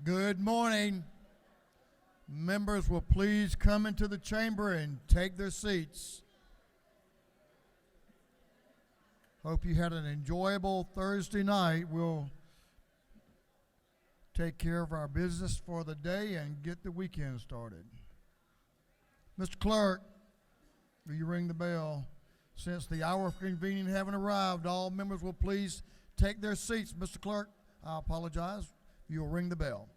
Good morning. Members will please come into the chamber and take their seats. Hope you had an enjoyable Thursday night. We'll take care of our business for the day and get the weekend started. Mr. Clerk, will you ring the bell? Since the hour of convening haven't arrived, all members will please take their seats. Mr. Clerk, I apologize. You'll ring the bell.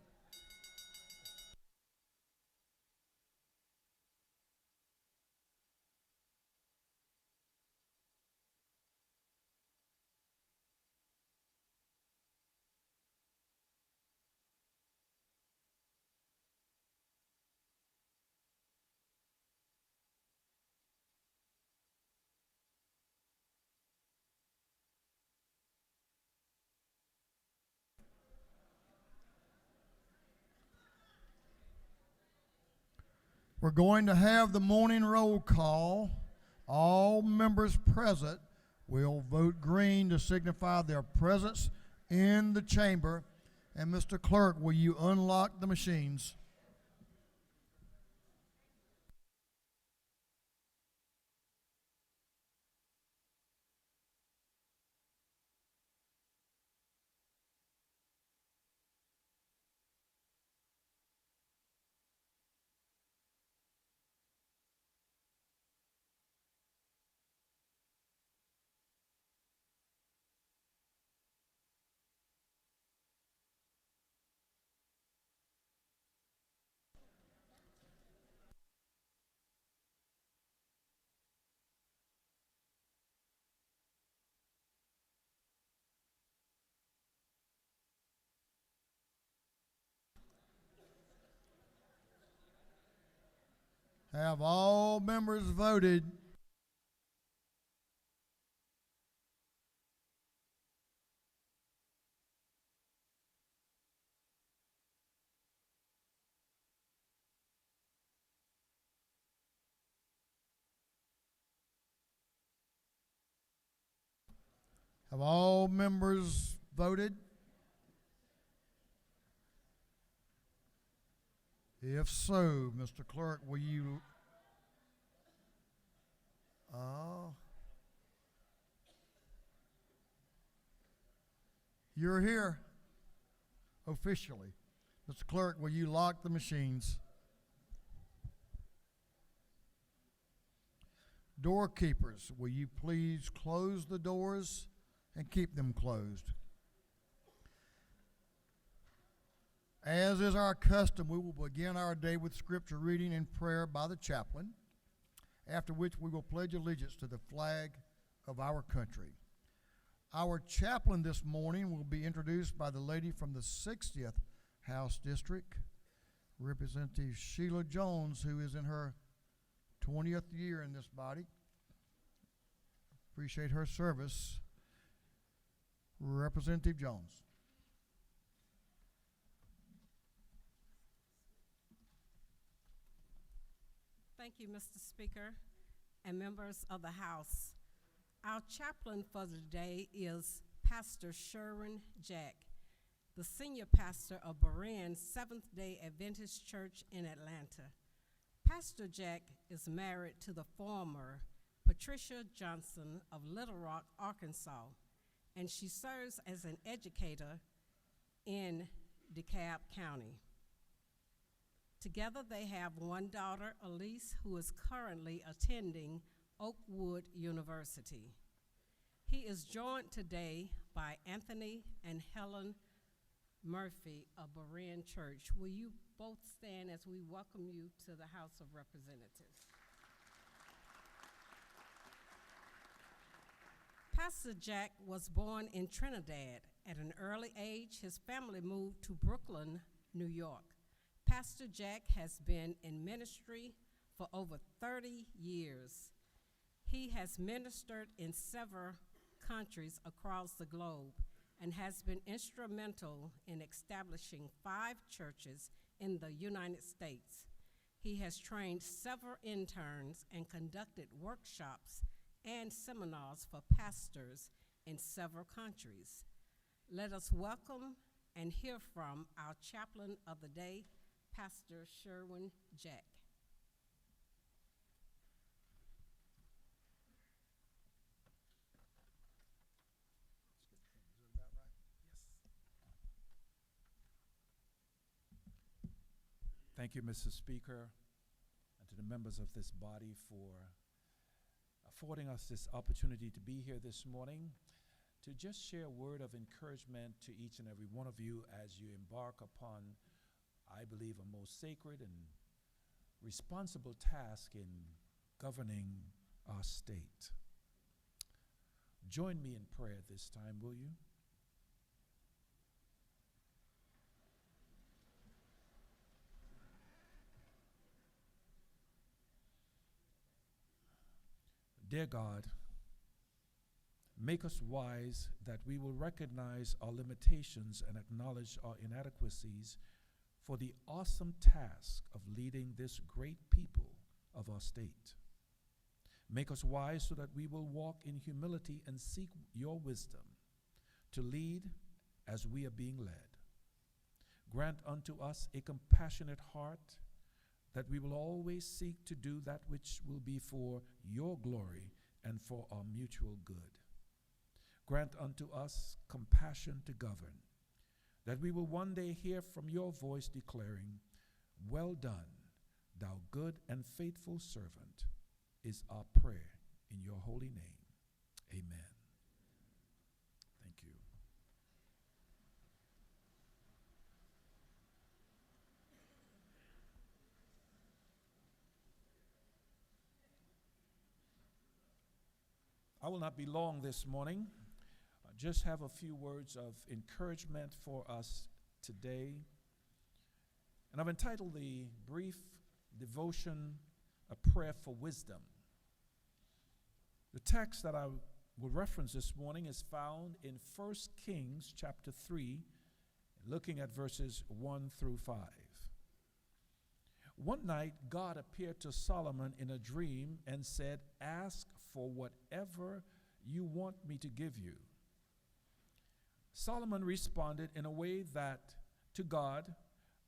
We're going to have the morning roll call. All members present will vote green to signify their presence in the chamber. And Mr. Clerk, will you unlock the machines? Have all members voted? Have all members voted? If so, Mr. Clerk, will you? You're here officially. Mr. Clerk, will you lock the machines? Doorkeepers, will you please close the doors and keep them closed? As is our custom, we will begin our day with scripture reading and prayer by the chaplain, after which we will pledge allegiance to the flag of our country. Our chaplain this morning will be introduced by the lady from the 60th House District, Representative Sheila Jones, who is in her 20th year in this body. Appreciate her service. Representative Jones. Thank you, Mr. Speaker and members of the House. Our chaplain for the day is Pastor Sherwin Jack, the senior pastor of Berean Seventh-day Adventist Church in Atlanta. Pastor Jack is married to the former Patricia Johnson of Little Rock, Arkansas, and she serves as an educator in DeKalb County. Together they have one daughter, Elise, who is currently attending Oakwood University. He is joined today by Anthony and Helen Murphy of Berean Church. Will you both stand as we welcome you to the House of Representatives? Pastor Jack was born in Trinidad. At an early age, his family moved to Brooklyn, New York. Pastor Jack has been in ministry for over 30 years. He has ministered in several countries across the globe and has been instrumental in establishing 5 churches in the United States. He has trained several interns and conducted workshops and seminars for pastors in several countries. Let us welcome and hear from our chaplain of the day, Pastor Sherwin Jack. Thank you, Mr. Speaker, and to the members of this body for affording us this opportunity to be here this morning to just share a word of encouragement to each and every one of you as you embark upon, I believe, a most sacred and responsible task in governing our state. Join me in prayer this time, will you? Dear God, make us wise that we will recognize our limitations and acknowledge our inadequacies for the awesome task of leading this great people of our state. Make us wise so that we will walk in humility and seek your wisdom to lead as we are being led. Grant unto us a compassionate heart that we will always seek to do that which will be for your glory and for our mutual good. Grant unto us compassion to govern, that we will one day hear from your voice declaring, "Well done, thou good and faithful servant," is our prayer in your holy name. Amen. Thank you. I will not be long this morning. I just have a few words of encouragement for us today. And I've entitled the brief devotion, A Prayer for Wisdom. The text that I will reference this morning is found in 1 Kings chapter 3, looking at verses 1 through 5. One night, God appeared to Solomon in a dream and said, "Ask for whatever you want me to give you." Solomon responded in a way to God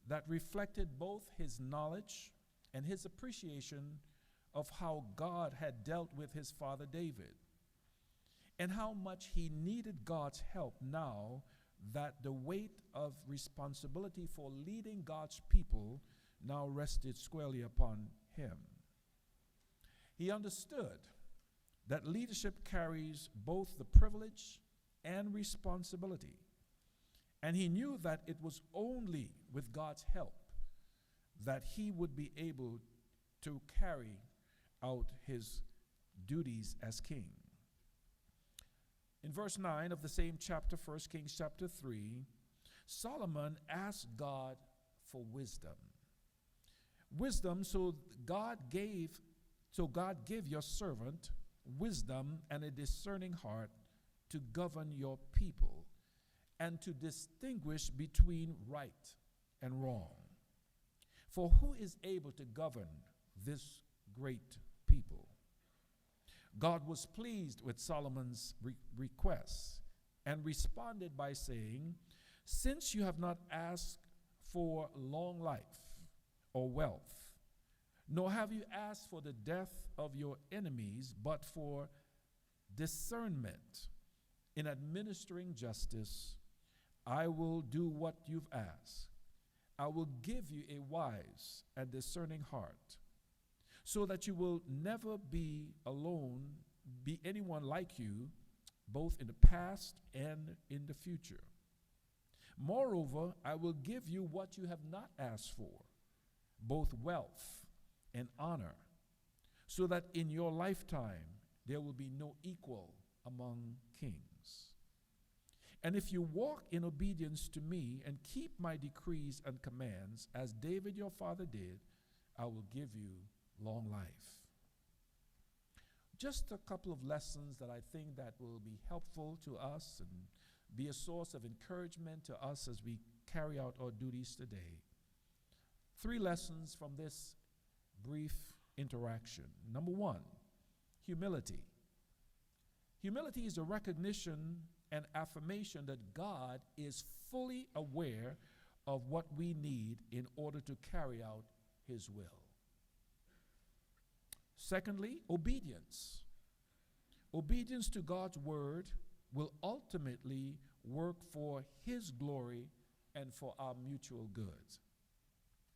that reflected both his knowledge and his appreciation of how God had dealt with his father David, and how much he needed God's help now that the weight of responsibility for leading God's people now rested squarely upon him. He understood that leadership carries both the privilege and responsibility, and he knew that it was only with God's help that he would be able to carry out his duties as king. In verse 9 of the same chapter, 1 Kings chapter 3, Solomon asked God for wisdom. Wisdom, so God give your servant wisdom and a discerning heart to govern your people and to distinguish between right and wrong. For who is able to govern this great people? God was pleased with Solomon's request and responded by saying, "Since you have not asked for long life or wealth, nor have you asked for the death of your enemies, but for discernment in administering justice, I will do what you've asked. I will give you a wise and discerning heart, so that you will never be alone, be anyone like you, both in the past and in the future. Moreover, I will give you what you have not asked for, both wealth and honor, so that in your lifetime there will be no equal among kings. And if you walk in obedience to me and keep my decrees and commands, as David your father did, I will give you long life." Just a couple of lessons that I think that will be helpful to us and be a source of encouragement to us as we carry out our duties today. 3 lessons from this brief interaction. Number 1, humility. Humility is a recognition and affirmation that God is fully aware of what we need in order to carry out his will. Secondly, obedience. Obedience to God's word will ultimately work for his glory and for our mutual good.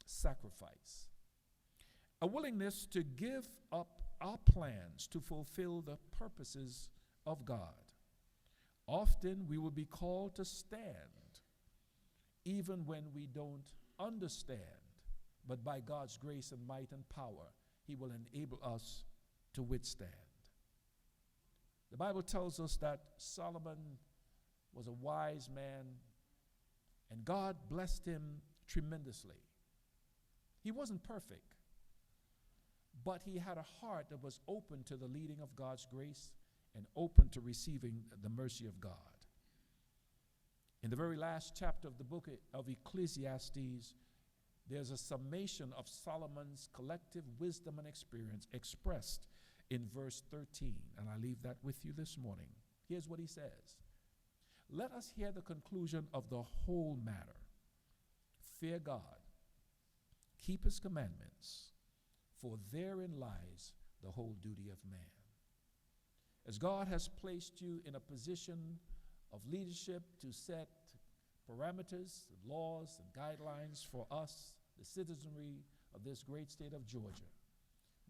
Sacrifice. A willingness to give up our plans to fulfill the purposes of God. Often we will be called to stand, even when we don't understand. But by God's grace and might and power, he will enable us to withstand. The Bible tells us that Solomon was a wise man, and God blessed him tremendously. He wasn't perfect, but he had a heart that was open to the leading of God's grace and open to receiving the mercy of God. In the very last chapter of the book of Ecclesiastes, there's a summation of Solomon's collective wisdom and experience expressed in verse 13, and I leave that with you this morning. Here's what he says. Let us hear the conclusion of the whole matter. Fear God, keep his commandments, for therein lies the whole duty of man. As God has placed you in a position of leadership to set parameters, laws, and guidelines for us, the citizenry of this great state of Georgia,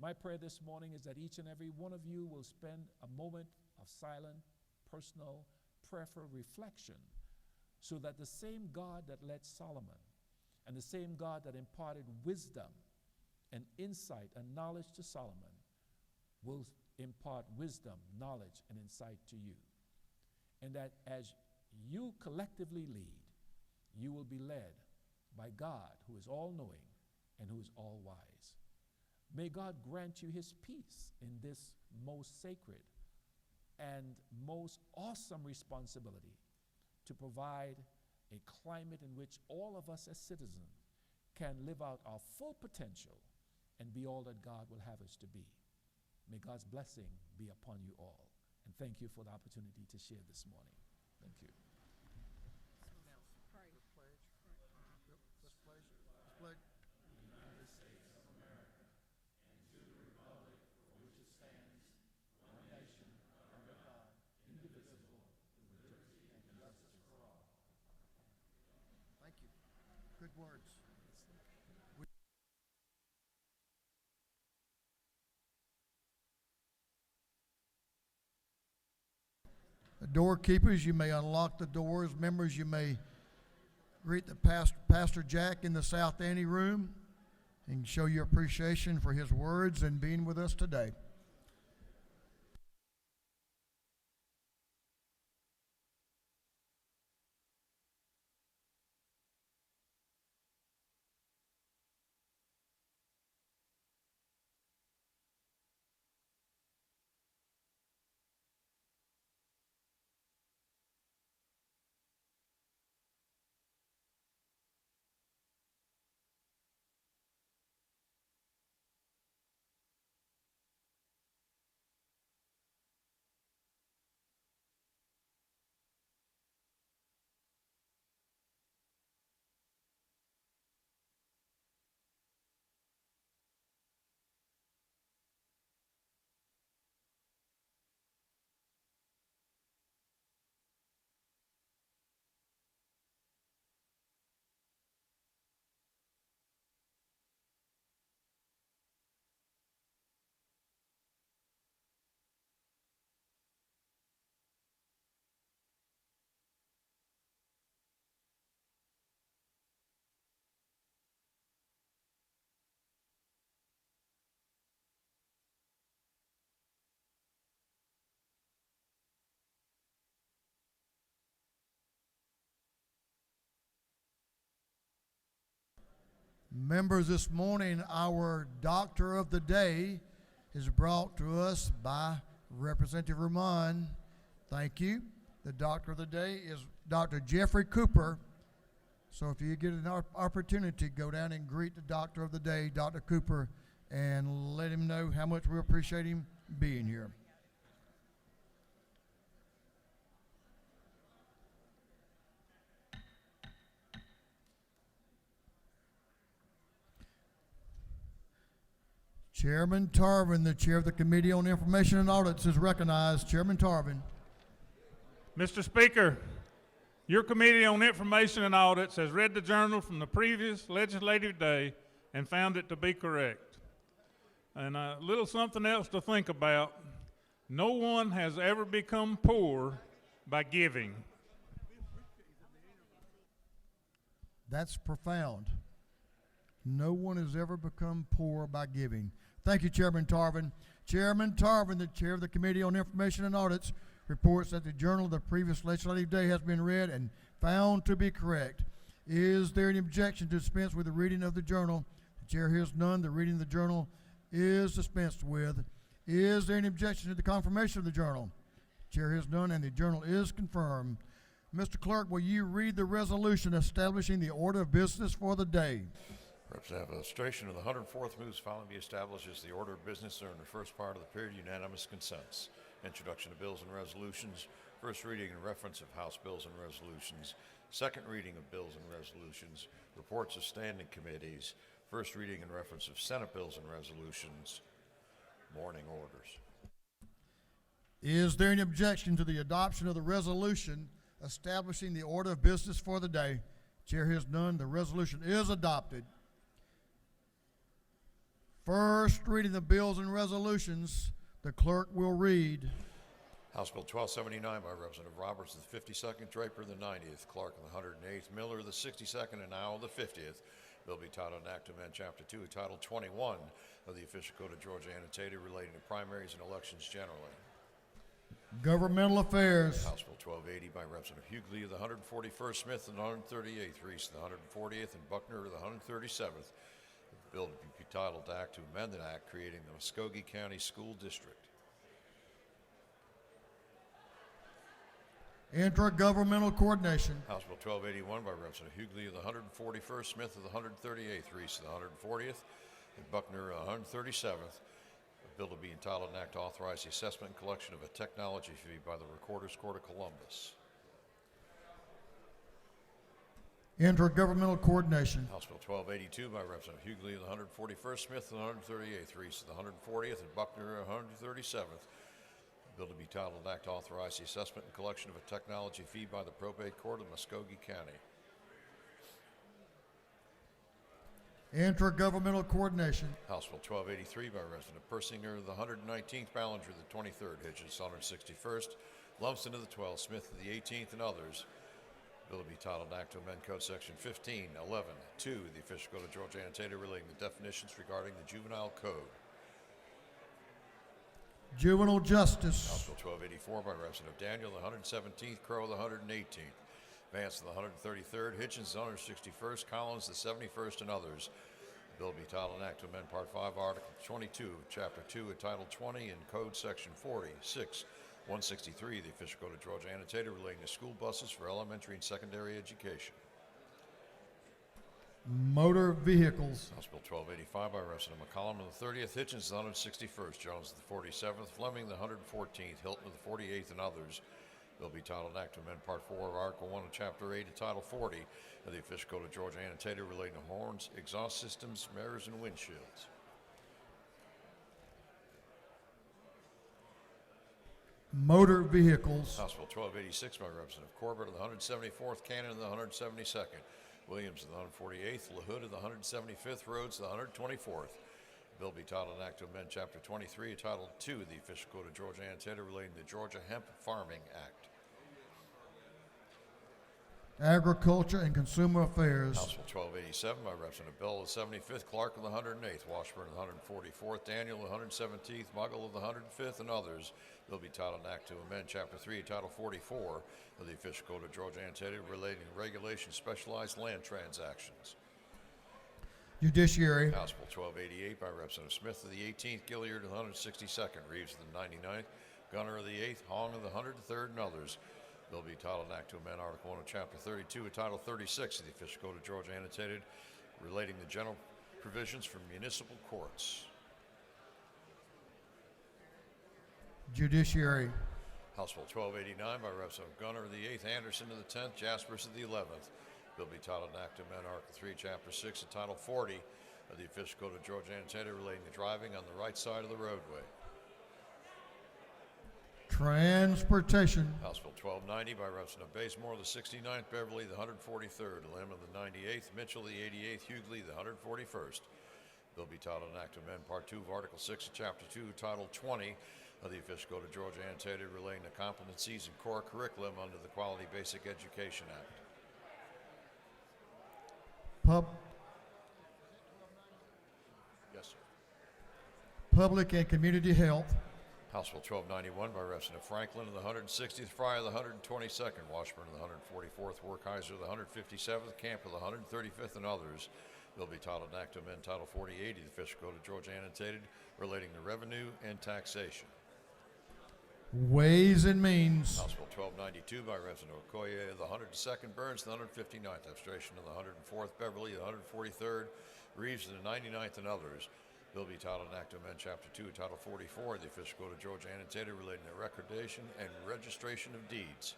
my prayer this morning is that each and every one of you will spend a moment of silent, personal, prayerful reflection so that the same God that led Solomon and the same God that imparted wisdom and insight and knowledge to Solomon will impart wisdom, knowledge, and insight to you. And that as you collectively lead, you will be led by God, who is all-knowing and who is all-wise. May God grant you his peace in this most sacred and most awesome responsibility to provide a climate in which all of us as citizens can live out our full potential and be all that God will have us to be. May God's blessing be upon you all. And thank you for the opportunity to share this morning. Thank you. Pledge. Thank you. Good words. The doorkeepers, you may unlock the doors. Members, you may greet the Pastor Jack in the South Ante room and show your appreciation for his words and being with us today. Members, this morning our Doctor of the Day is brought to us by Representative Ramon. Thank you. The Doctor of the Day is Dr. Jeffrey Cooper. So if you get an opportunity, go down and greet the Doctor of the Day, Dr. Cooper, and let him know how much we appreciate him being here. Chairman Tarvin, the chair of the Committee on Information and Audits, is recognized. Chairman Tarvin. Mr. Speaker, your Committee on Information and Audits has read the journal from the previous legislative day and found it to be correct. And a little something else to think about. No one has ever become poor by giving. That's profound. No one has ever become poor by giving. Thank you, Chairman Tarvin. Chairman Tarvin, the chair of the Committee on Information and Audits, reports that the journal of the previous legislative day has been read and found to be correct. Is there any objection to dispense with the reading of the journal? The chair hears none. The reading of the journal is dispensed with. Is there any objection to the confirmation of the journal? The chair hears none, and the journal is confirmed. Mr. Clerk, will you read the resolution establishing the order of business for the day? Representative Illustration of the 104th moves following be established as the order of business during the first part of the period. Unanimous consents. Introduction of bills and resolutions. First reading and reference of House bills and resolutions. Second reading of bills and resolutions. Reports of standing committees. First reading and reference of Senate bills and resolutions. Morning orders. Is there any objection to the adoption of the resolution establishing the order of business for the day? Chair hears none. The resolution is adopted. First reading of bills and resolutions. The clerk will read. House Bill 1279 by Representative Roberts of the 52nd, Draper of the 90th, Clark of the 108th, Miller of the 62nd, and Now of the 50th. Bill be titled an act to amend Chapter 2, Title 21 of the Official Code of Georgia annotated relating to primaries and elections generally. Governmental Affairs. House Bill 1280 by Representative Hughley of the 141st, Smith of the 138th, Reese of the 140th, and Buckner of the 137th. The bill be titled Act to amend an act creating the Muskogee County School District. Intergovernmental Coordination. House Bill 1281 by Representative Hughley of the 141st, Smith of the 138th, Reese of the 140th, and Buckner of the 137th. A bill to be entitled an act to authorize the assessment and collection of a technology fee by the Recorder's Court of Columbus. Intergovernmental Coordination. House Bill 1282 by Representative Hughley of the 141st, Smith of the 138th, Reese of the 140th, and Buckner of the 137th. Bill to be titled an act to authorize the assessment and collection of a technology fee by the Probate Court of Muskogee County. Intergovernmental Coordination. House Bill 1283 by Representative Persinger of the 119th, Ballinger of the 23rd, Hitchens of the 161st, Lumsden of the 12th, Smith of the 18th, and others. Bill to be titled an act to amend Code Section 1511, the Official Code of Georgia annotated relating to definitions regarding the Juvenile Code. Juvenile Justice. House Bill 1284 by Representative Daniel, the 117th, Crow, the 118th, Vance, the 133rd, Hitchens, the 161st, Collins, the 71st, and others. The bill be titled an act to amend Part 5, Article 22, Chapter 2, and Title 20, and Code Section 46, 163, the Official Code of Georgia annotated relating to school buses for elementary and secondary education. Motor Vehicles. House Bill 1285 by Representative McCollum of the 30th, Hitchens, the 161st, Jones, the 47th, Fleming, the 114th, Hilton of the 48th, and others. Bill be titled an act to amend Part 4 of Article 1 of Chapter 8 of Title 40 of the Official Code of Georgia annotated relating to horns, exhaust systems, mirrors, and windshields. Motor Vehicles. House Bill 1286 by Representative Corbett of the 174th, Cannon of the 172nd, Williams of the 148th, LaHood of the 175th, Rhodes of the 124th. Bill be titled an act to amend Chapter 23 of Title 2 of the Official Code of Georgia annotated relating to the Georgia Hemp Farming Act. Agriculture and Consumer Affairs. House Bill 1287 by Representative Bell of the 75th, Clark of the 108th, Washburn of the 144th, Daniel of the 117th, Muggle of the 105th, and others. Bill be titled an act to amend Chapter 3 of Title 44 of the Official Code of Georgia annotated relating to regulation of specialized land transactions. Judiciary. House Bill 1288 by Representative Smith of the 18th, Gilliard of the 162nd, Reeves of the 99th, Gunner of the 8th, Hong of the 103rd, and others. Bill be titled an act to amend Article 1 of Chapter 32 of Title 36 of the Official Code of Georgia annotated relating to general provisions for municipal courts. Judiciary. House Bill 1289 by Representative Gunner of the 8th, Anderson of the 10th, Jaspers of the 11th. Bill be titled an act to amend Article 3, Chapter 6 of Title 40 of the official code of Georgia annotated relating to driving on the right side of the roadway. Transportation. House Bill 1290 by Representative Bazemore, the 69th, Beverly, the 143rd, Lemon, the 98th, Mitchell, the 88th, Hughley, the 141st. Bill be titled an act to amend Part 2 of Article 6 of Chapter 2, Title 20 of the official code of Georgia annotated relating to competencies and core curriculum under the Quality Basic Education Act. Yes, sir. Public and Community Health. House Bill 1291 by Representative Franklin of the 160th, Frye of the 122nd, Washburn of the 144th, Werkheiser of the 157th, Camp of the 135th, and others. Bill be titled an act to amend Title 48 of the official code of Georgia annotated relating to revenue and taxation. Ways and Means. House Bill 1292 by Representative Okoye of the 102nd, Burns of the 159th, Abstration of the 104th, Beverly of the 143rd, Reeves of the 99th, and others. Bill be titled an act to amend Chapter 2, Title 44 of the official code of Georgia annotated relating to recordation and registration of deeds.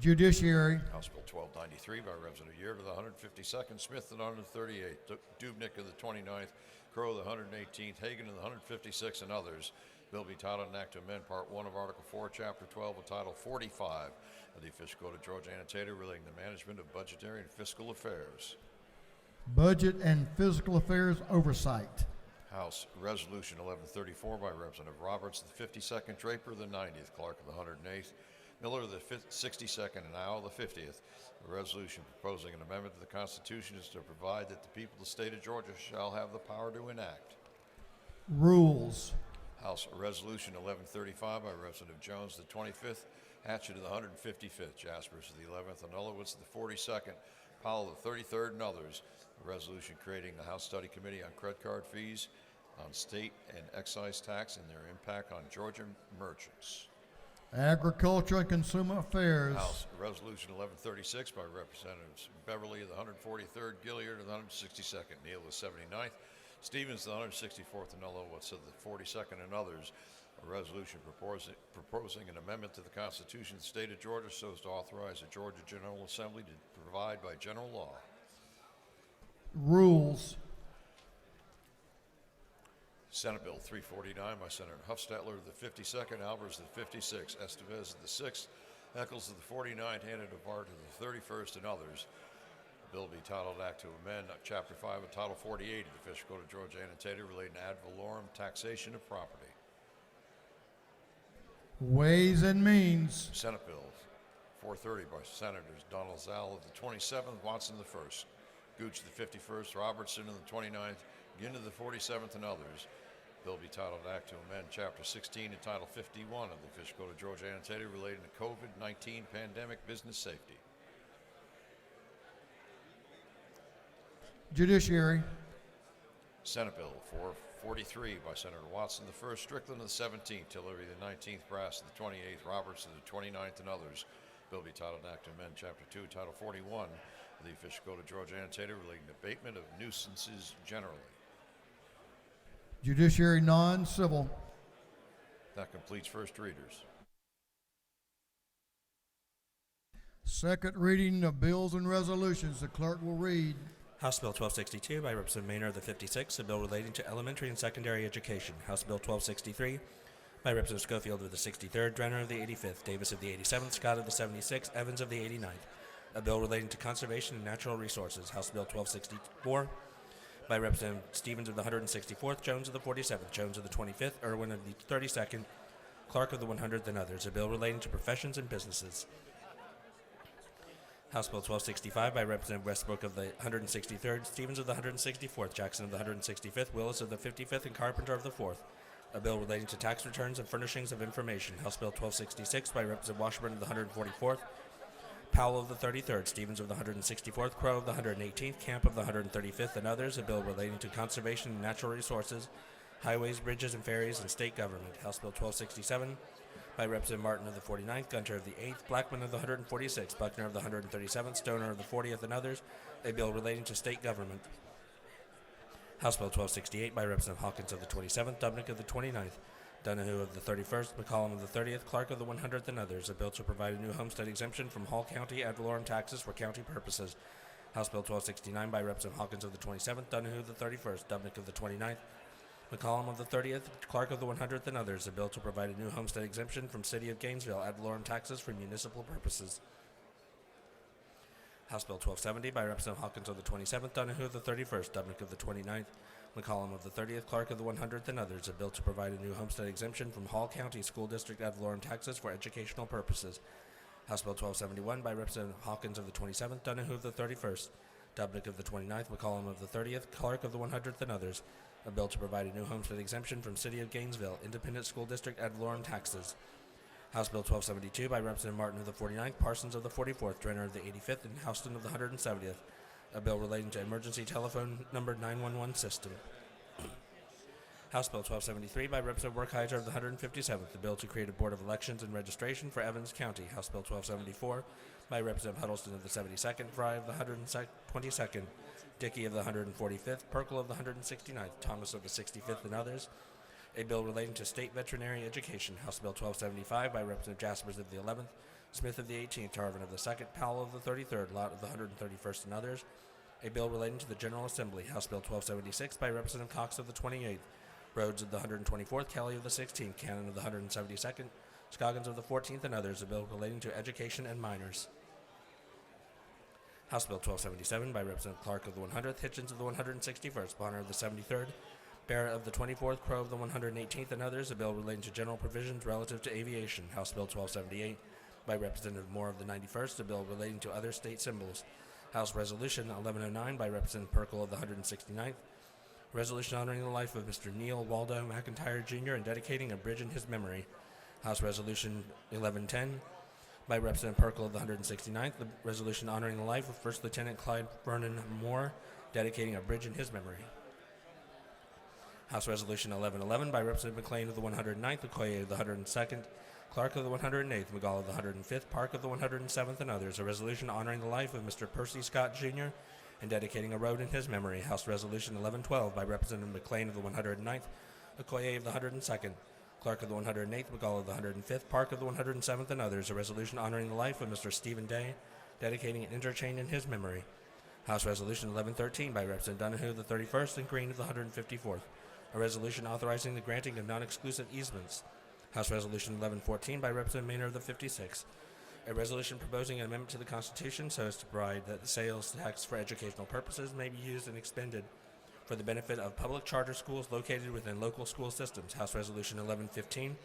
Judiciary. House Bill 1293 by Representative Yeard of the 152nd, Smith of the 138th, Dubnik of the 29th, Crow of the 118th, Hagan of the 156th, and others. Bill be titled an act to amend Part 1 of Article 4, Chapter 12 of Title 45 of the official code of Georgia annotated relating to management of budgetary and fiscal affairs. Budget and Fiscal Affairs Oversight. House Resolution 1134 by Representative Roberts, the 52nd, Draper, the 90th, Clark of the 108th, Miller, the 62nd, and Owl, the 50th. A resolution proposing an amendment to the Constitution is to provide that the people of the state of Georgia shall have the power to enact. Rules. House Resolution 1135 by Representative Jones, the 25th, Hatchett of the 155th, Jaspers of the 11th, and Ulowitz of the 42nd, Powell of the 33rd, and others. A resolution creating the House Study Committee on credit card fees, on state and excise tax, and their impact on Georgia merchants. Agriculture and Consumer Affairs. House Resolution 1136 by Representatives Beverly of the 143rd, Gilliard of the 162nd, Neal of the 79th, Stevens of the 164th, and Ulowitz of the 42nd, and others. A resolution proposing an amendment to the Constitution of the state of Georgia so as to authorize the Georgia General Assembly to provide by general law. Rules. Senate Bill 349 by Senator Huffstetler of the 52nd, Albers of the 56th, Estevez of the 6th, Eccles of the 49th, Hannah DeBart of the 31st, and others. The bill be titled Act to amend Chapter 5 of Title 48 of the official code of Georgia annotated relating to ad valorem taxation of property. Ways and Means. Senate Bill 430 by Senators Donald Zell of the 27th, Watson of the 1st, Gooch of the 51st, Robertson of the 29th, Ginn of the 47th, and others. Bill be titled Act to amend Chapter 16 and Title 51 of the official code of Georgia annotated relating to COVID-19 pandemic business safety. Judiciary. Senate Bill 443 by Senator Watson the 1st, Strickland of the 17th, Tillery the 19th, Brass of the 28th, Roberts of the 29th, and others. Bill be titled Act to amend Chapter 2, Title 41 of the official code of Georgia annotated relating to abatement of nuisances generally. Judiciary Non-Civil. That completes first readers. Second reading of bills and resolutions. The clerk will read. House Bill 1262 by Representative Maynard of the 56th, a bill relating to elementary and secondary education. House Bill 1263 by Representative Schofield of the 63rd, Drenner of the 85th, Davis of the 87th, Scott of the 76th, Evans of the 89th. A bill relating to conservation and natural resources. House Bill 1264 by Representative Stevens of the 164th, Jones of the 47th, Jones of the 25th, Irwin of the 32nd, Clark of the 100th, and others. A bill relating to professions and businesses. House Bill 1265 by Representative Westbrook of the 163rd, Stevens of the 164th, Jackson of the 165th, Willis of the 55th, and Carpenter of the 4th. A bill relating to tax returns and furnishings of information. House Bill 1266 by Representative Washburn of the 144th, Powell of the 33rd, Stevens of the 164th, Crow of the 118th, Camp of the 135th, and others. A bill relating to conservation and natural resources, highways, bridges, and ferries, and state government. House Bill 1267 by Representative Martin of the 49th, Gunter of the 8th, Blackman of the 146th, Buckner of the 137th, Stoner of the 40th, and others. A bill relating to state government. House Bill 1268 by Representative Hawkins of the 27th, Dubnik of the 29th, Donahue of the 31st, McCollum of the 30th, Clark of the 100th, and others. A bill to provide a new homestead exemption from Hall County ad valorem taxes for county purposes. House Bill 1269 by Representative Hawkins of the 27th, Donahue of the 31st, Dubnick of the 29th, McCollum of the 30th, Clark of the 100th, and others. A bill to provide a new homestead exemption from City of Gainesville ad valorem taxes for municipal purposes. House Bill 1270 by Representative Hawkins of the 27th, Donahue of the 31st, Dubnick of the 29th, McCollum of the 30th, Clark of the 100th, and others. A bill to provide a new homestead exemption from Hall County School District ad valorem taxes for educational purposes. House Bill 1271 by Representative Hawkins of the 27th, Donahue of the 31st, Dubnick of the 29th, McCollum of the 30th, Clark of the 100th, and others. A bill to provide a new homestead exemption from City of Gainesville Independent School District ad valorem taxes. House Bill 1272 by Representative Martin of the 49th, Parsons of the 44th, Drenner of the 85th, and Houston of the 170th. A bill relating to emergency telephone number 911 system. House Bill 1273 by Representative Werkheiser of the 157th, the bill to create a Board of Elections and Registration for Evans County. House Bill 1274 by Representative Huddleston of the 72nd, Fry of the 122nd, Dickey of the 145th, Perkle of the 169th, Thomas of the 65th, and others. A bill relating to state veterinary education. House Bill 1275 by Representative Jaspers of the 11th, Smith of the 18th, Tarvin of the 2nd, Powell of the 33rd, Lott of the 131st, and others. A bill relating to the General Assembly. House Bill 1276 by Representative Cox of the 28th, Rhodes of the 124th, Kelly of the 16th, Cannon of the 172nd, Scoggins of the 14th, and others. A bill relating to education and minors. House Bill 1277 by Representative Clark of the 100th, Hitchens of the 161st, Bonner of the 73rd, Barrett of the 24th, Crow of the 118th, and others. A bill relating to general provisions relative to aviation. House Bill 1278 by Representative Moore of the 91st, a bill relating to other state symbols. House Resolution 1109 by Representative Perkle of the 169th, resolution honoring the life of Mr. Neil Waldo McIntyre Jr. and dedicating a bridge in his memory. House Resolution 1110 by Representative Perkle of the 169th, the resolution honoring the life of First Lieutenant Clyde Vernon Moore, dedicating a bridge in his memory. House Resolution 1111 by Representative McLean of the 109th, Okoye of the 102nd, Clark of the 108th, McGall of the 105th, Park of the 107th, and others. A resolution honoring the life of Mr. Percy Scott Jr. and dedicating a road in his memory. House Resolution 1112 by Representative McLean of the 109th, Okoye of the 102nd, Clark of the 108th, McGall of the 105th, Park of the 107th, and others. A resolution honoring the life of Mr. Stephen Day, dedicating an interchange in his memory. House Resolution 1113 by Representative Donahue of the 31st and Green of the 154th. A resolution authorizing the granting of non-exclusive easements. House Resolution 1114 by Representative Maynard of the 56th. A resolution proposing an amendment to the Constitution so as to provide that the sales tax for educational purposes may be used and expended for the benefit of public charter schools located within local school systems. House Resolution 1115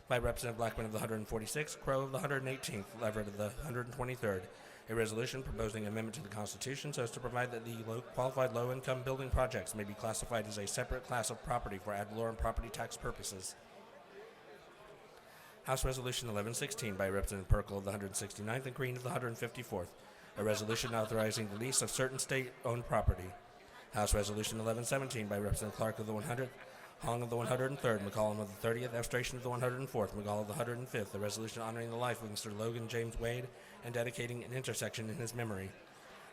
by Representative Blackman of the 146th, Crow of the 118th, Leverett of the 123rd. A resolution proposing amendment to the Constitution so as to provide that the qualified low-income building projects may be classified as a separate class of property for ad valorem property tax purposes. House Resolution 1116 by Representative Perkle of the 169th and Green of the 154th. A resolution authorizing the lease of certain state-owned property. House Resolution 1117 by Representative Clark of the 100th, Hong of the 103rd, McCollum of the 30th, Abstration of the 104th, McGall of the 105th. A resolution honoring the life of Mr. Logan James Wade and dedicating an intersection in his memory.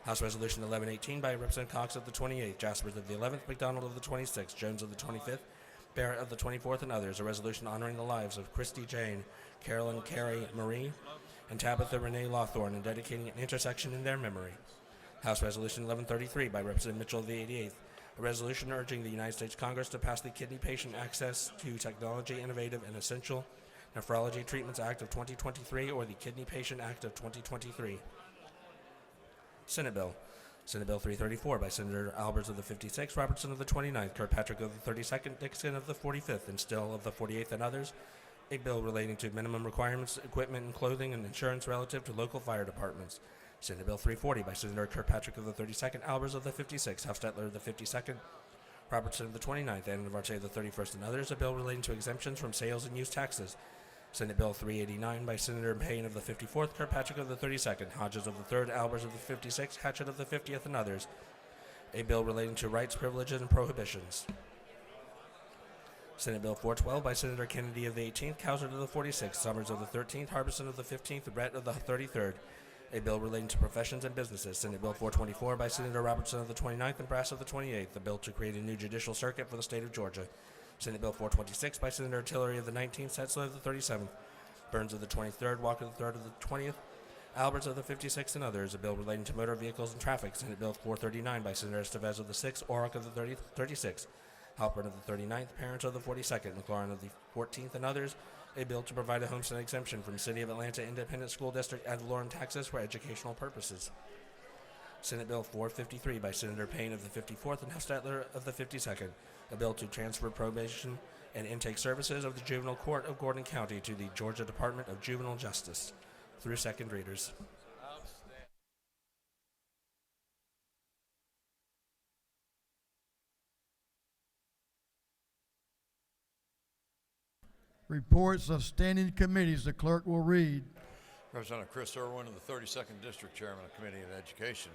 House Resolution 1118 by Representative Cox of the 28th, Jaspers of the 11th, McDonald of the 26th, Jones of the 25th, Barrett of the 24th, and others. A resolution honoring the lives of Christy Jane, Carolyn Carey Marie, and Tabitha Renee Lawthorne and dedicating an intersection in their memory. House Resolution 1133 by Representative Mitchell of the 88th. A resolution urging the United States Congress to pass the Kidney Patient Access to Technology Innovative and Essential Nephrology Treatments Act of 2023 or the Kidney Patient Act of 2023. Senate Bill. Senate Bill 334 by Senator Albers of the 56th, Robertson of the 29th, Kirkpatrick of the 32nd, Dixon of the 45th, and Still of the 48th, and others. A bill relating to minimum requirements, equipment, and clothing and insurance relative to local fire departments. Senate Bill 340 by Senator Kirkpatrick of the 32nd, Albers of the 56th, Hofstetler of the 52nd, Robertson of the 29th, and Navarte of the 31st, and others. A bill relating to exemptions from sales and use taxes. Senate Bill 389 by Senator Payne of the 54th, Kirkpatrick of the 32nd, Hodges of the 3rd, Albers of the 56th, Hatchett of the 50th, and others. A bill relating to rights, privileges, and prohibitions. Senate Bill 412 by Senator Kennedy of the 18th, Cowser of the 46th, Summers of the 13th, Harbison of the 15th, Brett of the 33rd. A bill relating to professions and businesses. Senate Bill 424 by Senator Robertson of the 29th and Brass of the 28th. The bill to create a new judicial circuit for the state of Georgia. Senate Bill 426 by Senator Tillery of the 19th, Setzler of the 37th, Burns of the 23rd, Walker of the 3rd of the 20th, Alberts of the 56th and others, a bill relating to motor vehicles and traffic, Senate Bill 439 by Senator Estevez of the 6th, Orrick of the 36th, Halpern of the 39th, Parent of the 42nd, McLaurin of the 14th and others, a bill to provide a homestead exemption from City of Atlanta Independent School District ad valorem taxes for educational purposes. Senate Bill 453 by Senator Payne of the 54th and Hostetler of the 52nd, a bill to transfer probation and intake services of the Juvenile Court of Gordon County to the Georgia Department of Juvenile Justice, through second readers. Reports of standing committees the clerk will read. Representative Chris Irwin of the 32nd District, Chairman of the Committee on Education,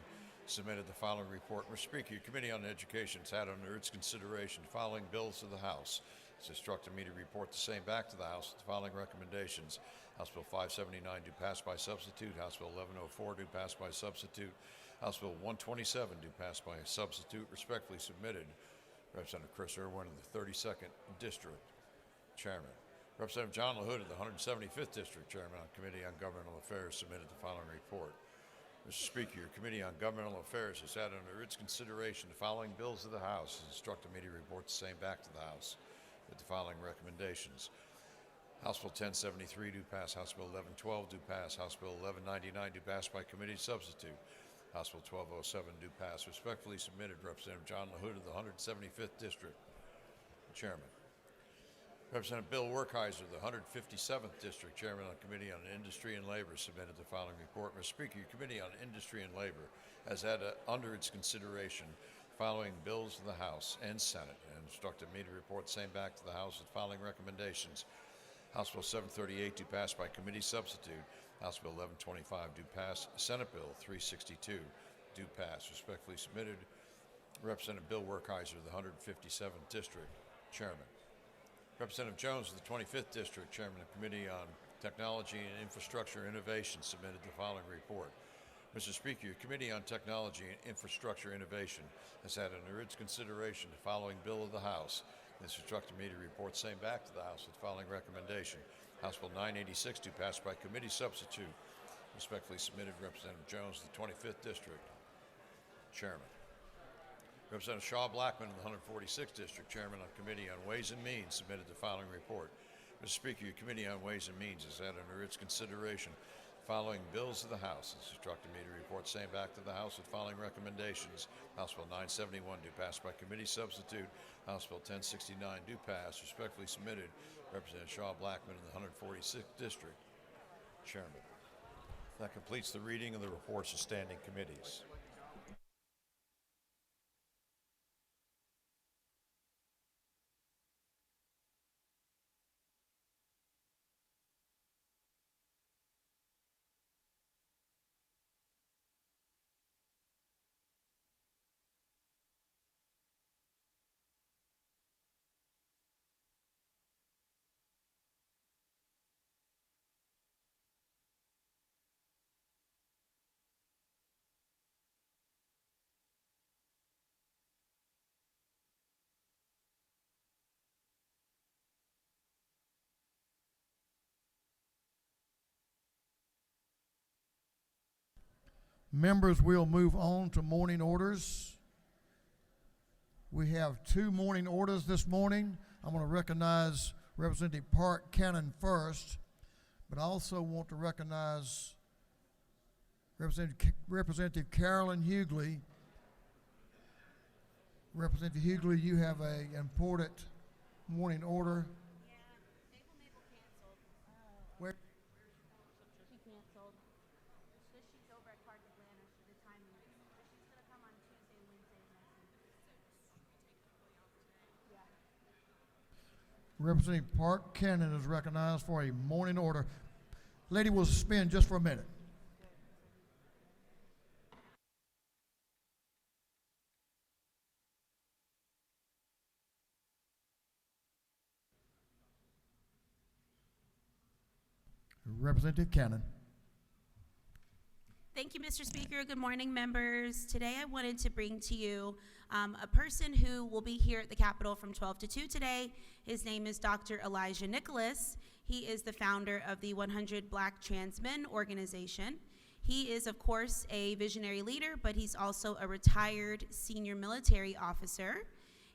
submitted the following report. Mr. Speaker, your Committee on Education has had under its consideration the following bills to the House. It's instructed me to report the same back to the House with the following recommendations. House Bill 579 do pass by substitute. House Bill 1104 do pass by substitute. House Bill 127 do pass by substitute. Respectfully submitted, Representative Chris Irwin of the 32nd District, Chairman. Representative John LaHood of the 175th District, Chairman on Committee on Governmental Affairs, submitted the following report. Mr. Speaker, your Committee on Governmental Affairs has had under its consideration the following bills of the House and instructed me to report the same back to the House with the following recommendations. House Bill 1073 do pass. House Bill 1112 do pass. House Bill 1199 do pass by committee substitute. House Bill 1207 do pass. Respectfully submitted, Representative John LaHood of the 175th District, Chairman. Representative Bill Werkheiser, the 157th District, Chairman on Committee on Industry and Labor, submitted the following report. Mr. Speaker, your Committee on Industry and Labor has had under its consideration the following bills to the House and Senate and instructed me to report the same back to the House with the following recommendations. House Bill 738 do pass by committee substitute. House Bill 1125 do pass. Senate Bill 362 do pass. Respectfully submitted, Representative Bill Werkheiser, the 157th District, Chairman. Representative Jones of the 25th District, Chairman of the Committee on Technology and Infrastructure Innovation, submitted the following report. Mr. Speaker, your Committee on Technology and Infrastructure Innovation has had under its consideration the following bill of the House. This instructed me to report same back to the House with the following recommendation. House Bill 986 do pass by committee substitute. Respectfully submitted, Representative Jones of the 25th District, Chairman. Representative Shaw Blackman of the 146th District, Chairman on Committee on Ways and Means, submitted the following report. Mr. Speaker, your Committee on Ways and Means has had under its consideration the following bills of the House. It's instructed me to report same back to the House with following recommendations. House Bill 971 do pass by committee substitute. House Bill 1069 do pass. Respectfully submitted, Representative Shaw Blackman of the 146th District, Chairman. That completes the reading of the reports of standing committees. Members, we'll move on to morning orders. We have two morning orders this morning. I'm going to recognize Representative Park Cannon first, but I also want to recognize Representative Carolyn Hughley. Representative Hughley, you have an important morning order. Yeah, Mabel canceled. Where? She canceled. So she's over at Park Atlanta. The timing is. But she's gonna come on Tuesday and Wednesday of next week. Yeah. Representative Park Cannon is recognized for a morning order. Lady will suspend just for a minute. Representative Cannon. Thank you, Mr. Speaker. Good morning, members. Today I wanted to bring to you a person who will be here at the Capitol from 12 to 2 today. His name is Dr. Elijah Nicholas. He is the founder of the 100 Black Trans Men organization. He is, of course, a visionary leader, but he's also a retired senior military officer.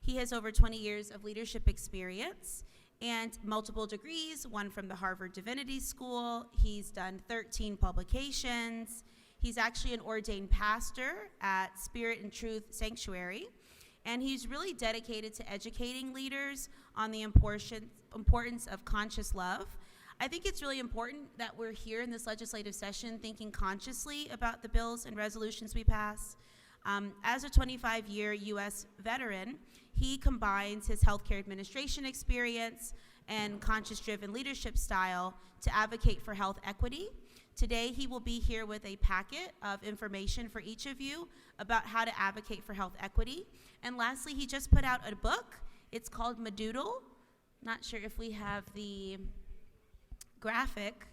He has over 20 years of leadership experience and multiple degrees, one from the Harvard Divinity School. He's done 13 publications. He's actually an ordained pastor at Spirit and Truth Sanctuary, and he's really dedicated to educating leaders on the importance of conscious love. I think it's really important that we're here in this legislative session thinking consciously about the bills and resolutions we pass. As a 25-year U.S. veteran, he combines his healthcare administration experience and conscious-driven leadership style to advocate for health equity. Today, he will be here with a packet of information for each of you about how to advocate for health equity. And lastly, he just put out a book. It's called Madoodle. Not sure if we have the graphic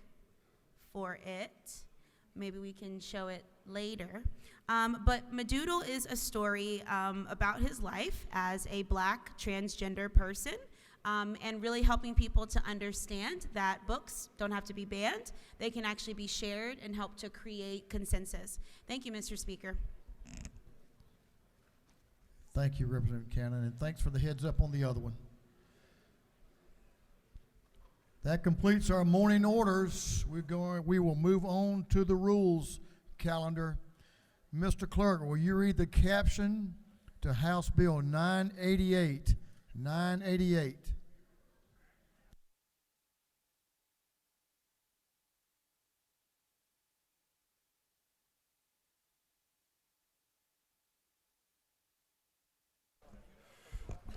for it. Maybe we can show it later. But Madoodle is a story about his life as a Black transgender person, and really helping people to understand that books don't have to be banned. They can actually be shared and help to create consensus. Thank you, Mr. Speaker. Thank you, Representative Cannon, and thanks for the heads up on the other one. That completes our morning orders. We will move on to the rules calendar. Mr. Clerk, will you read the caption to House Bill 988? 988.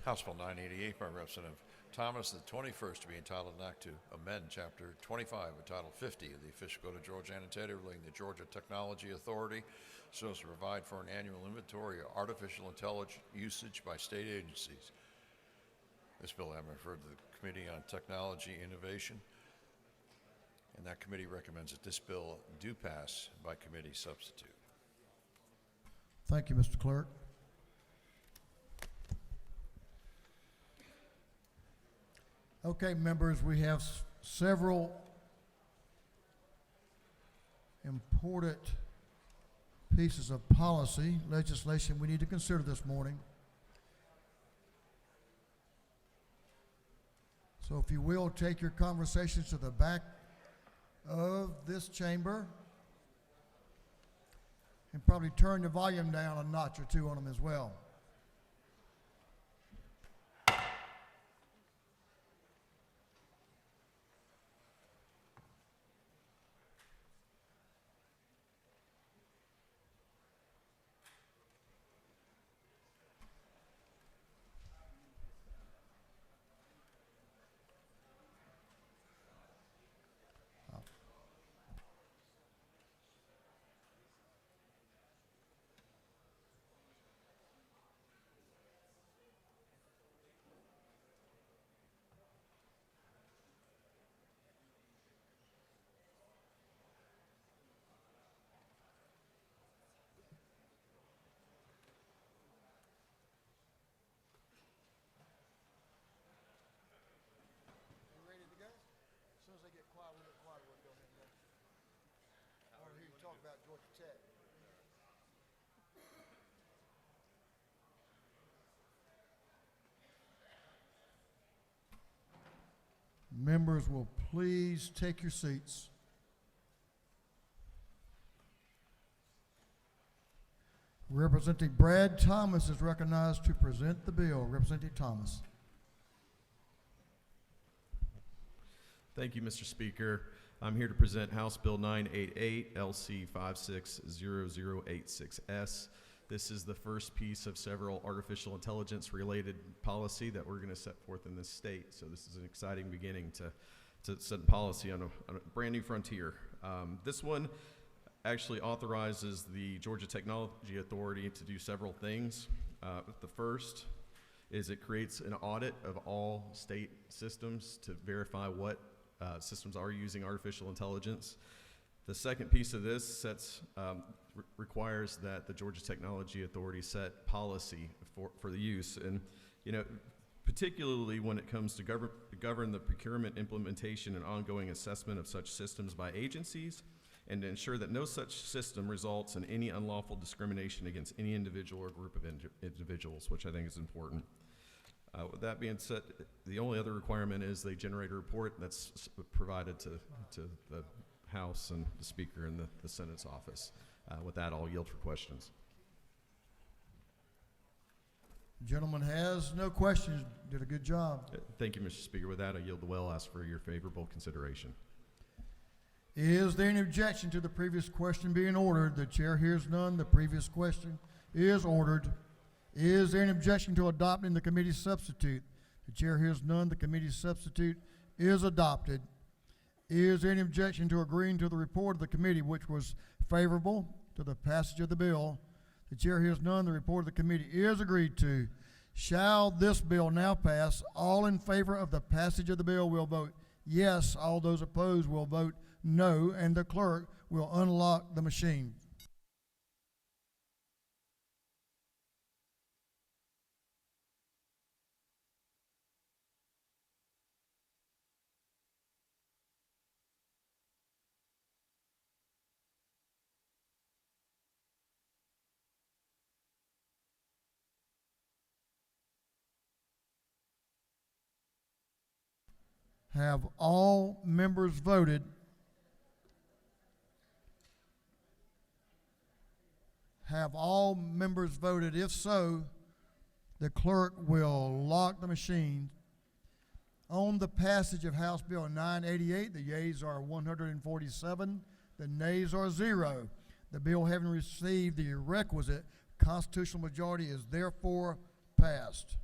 House Bill 988 by Representative Thomas, the 21st to be entitled an act to amend Chapter 25 of Title 50 of the Official Code of Georgia Annotated relating to Georgia Technology Authority so as to provide for an annual inventory of artificial intelligence usage by state agencies. This bill has been referred to the Committee on Technology Innovation, and that committee recommends that this bill do pass by committee substitute. Thank you, Mr. Clerk. Okay, members, we have several important pieces of policy legislation we need to consider this morning. So if you will, take your conversations to the back of this chamber and probably turn the volume down a notch or two on them as well. Members will please take your seats. Representative Brad Thomas is recognized to present the bill. Representative Thomas. Thank you, Mr. Speaker. I'm here to present House Bill 988, LC 560086S. This is the first piece of several artificial intelligence related policy that we're going to set forth in this state. So this is an exciting beginning to set policy on a brand new frontier. This one actually authorizes the Georgia Technology Authority to do several things. The first is it creates an audit of all state systems to verify what systems are using artificial intelligence. The second piece of this requires that the Georgia Technology Authority set policy for the use, and particularly when it comes to govern the procurement, implementation, and ongoing assessment of such systems by agencies, and to ensure that no such system results in any unlawful discrimination against any individual or group of individuals, which I think is important. With that being said, the only other requirement is they generate a report that's provided to the House and the Speaker and the Senate's office. With that, I'll yield for questions. Gentleman has no questions. Did a good job. Thank you, Mr. Speaker. With that, I yield the well. Ask for your favorable consideration. Is there any objection to the previous question being ordered? The chair hears none. The previous question is ordered. Is there an objection to adopting the committee substitute? The chair hears none. The committee substitute is adopted. Is there any objection to agreeing to the report of the committee, which was favorable to the passage of the bill? The chair hears none. The report of the committee is agreed to. Shall this bill now pass? All in favor of the passage of the bill will vote yes. All those opposed will vote no, and the clerk will unlock the machine. Have all members voted? Have all members voted? If so, the clerk will lock the machine. On the passage of House Bill 988, the yeas are 147, the nays are 0. The bill, having received the requisite constitutional majority, is therefore passed.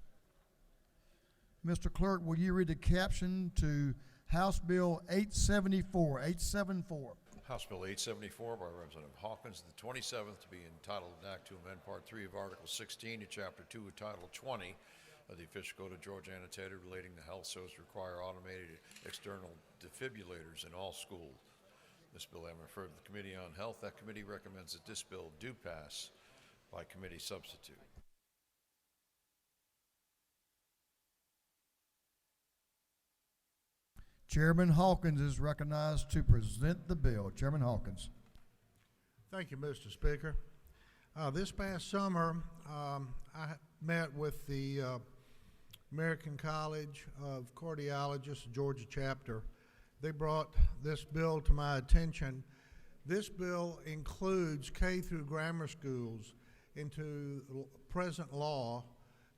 Mr. Clerk, will you read the caption to House Bill 874? 874. House Bill 874 by Representative Hawkins, the 27th, to be entitled an act to amend Part 3 of Article 16 to Chapter 2 of Title 20 of the Official Code of Georgia annotated relating to health so as to require automated external defibrillators in all schools. This bill having referred to the Committee on Health, that committee recommends that this bill do pass by committee substitute. Chairman Hawkins is recognized to present the bill. Chairman Hawkins. Thank you, Mr. Speaker. This past summer, I met with the American College of Cardiologists, Georgia chapter. They brought this bill to my attention. This bill includes K through grammar schools into present law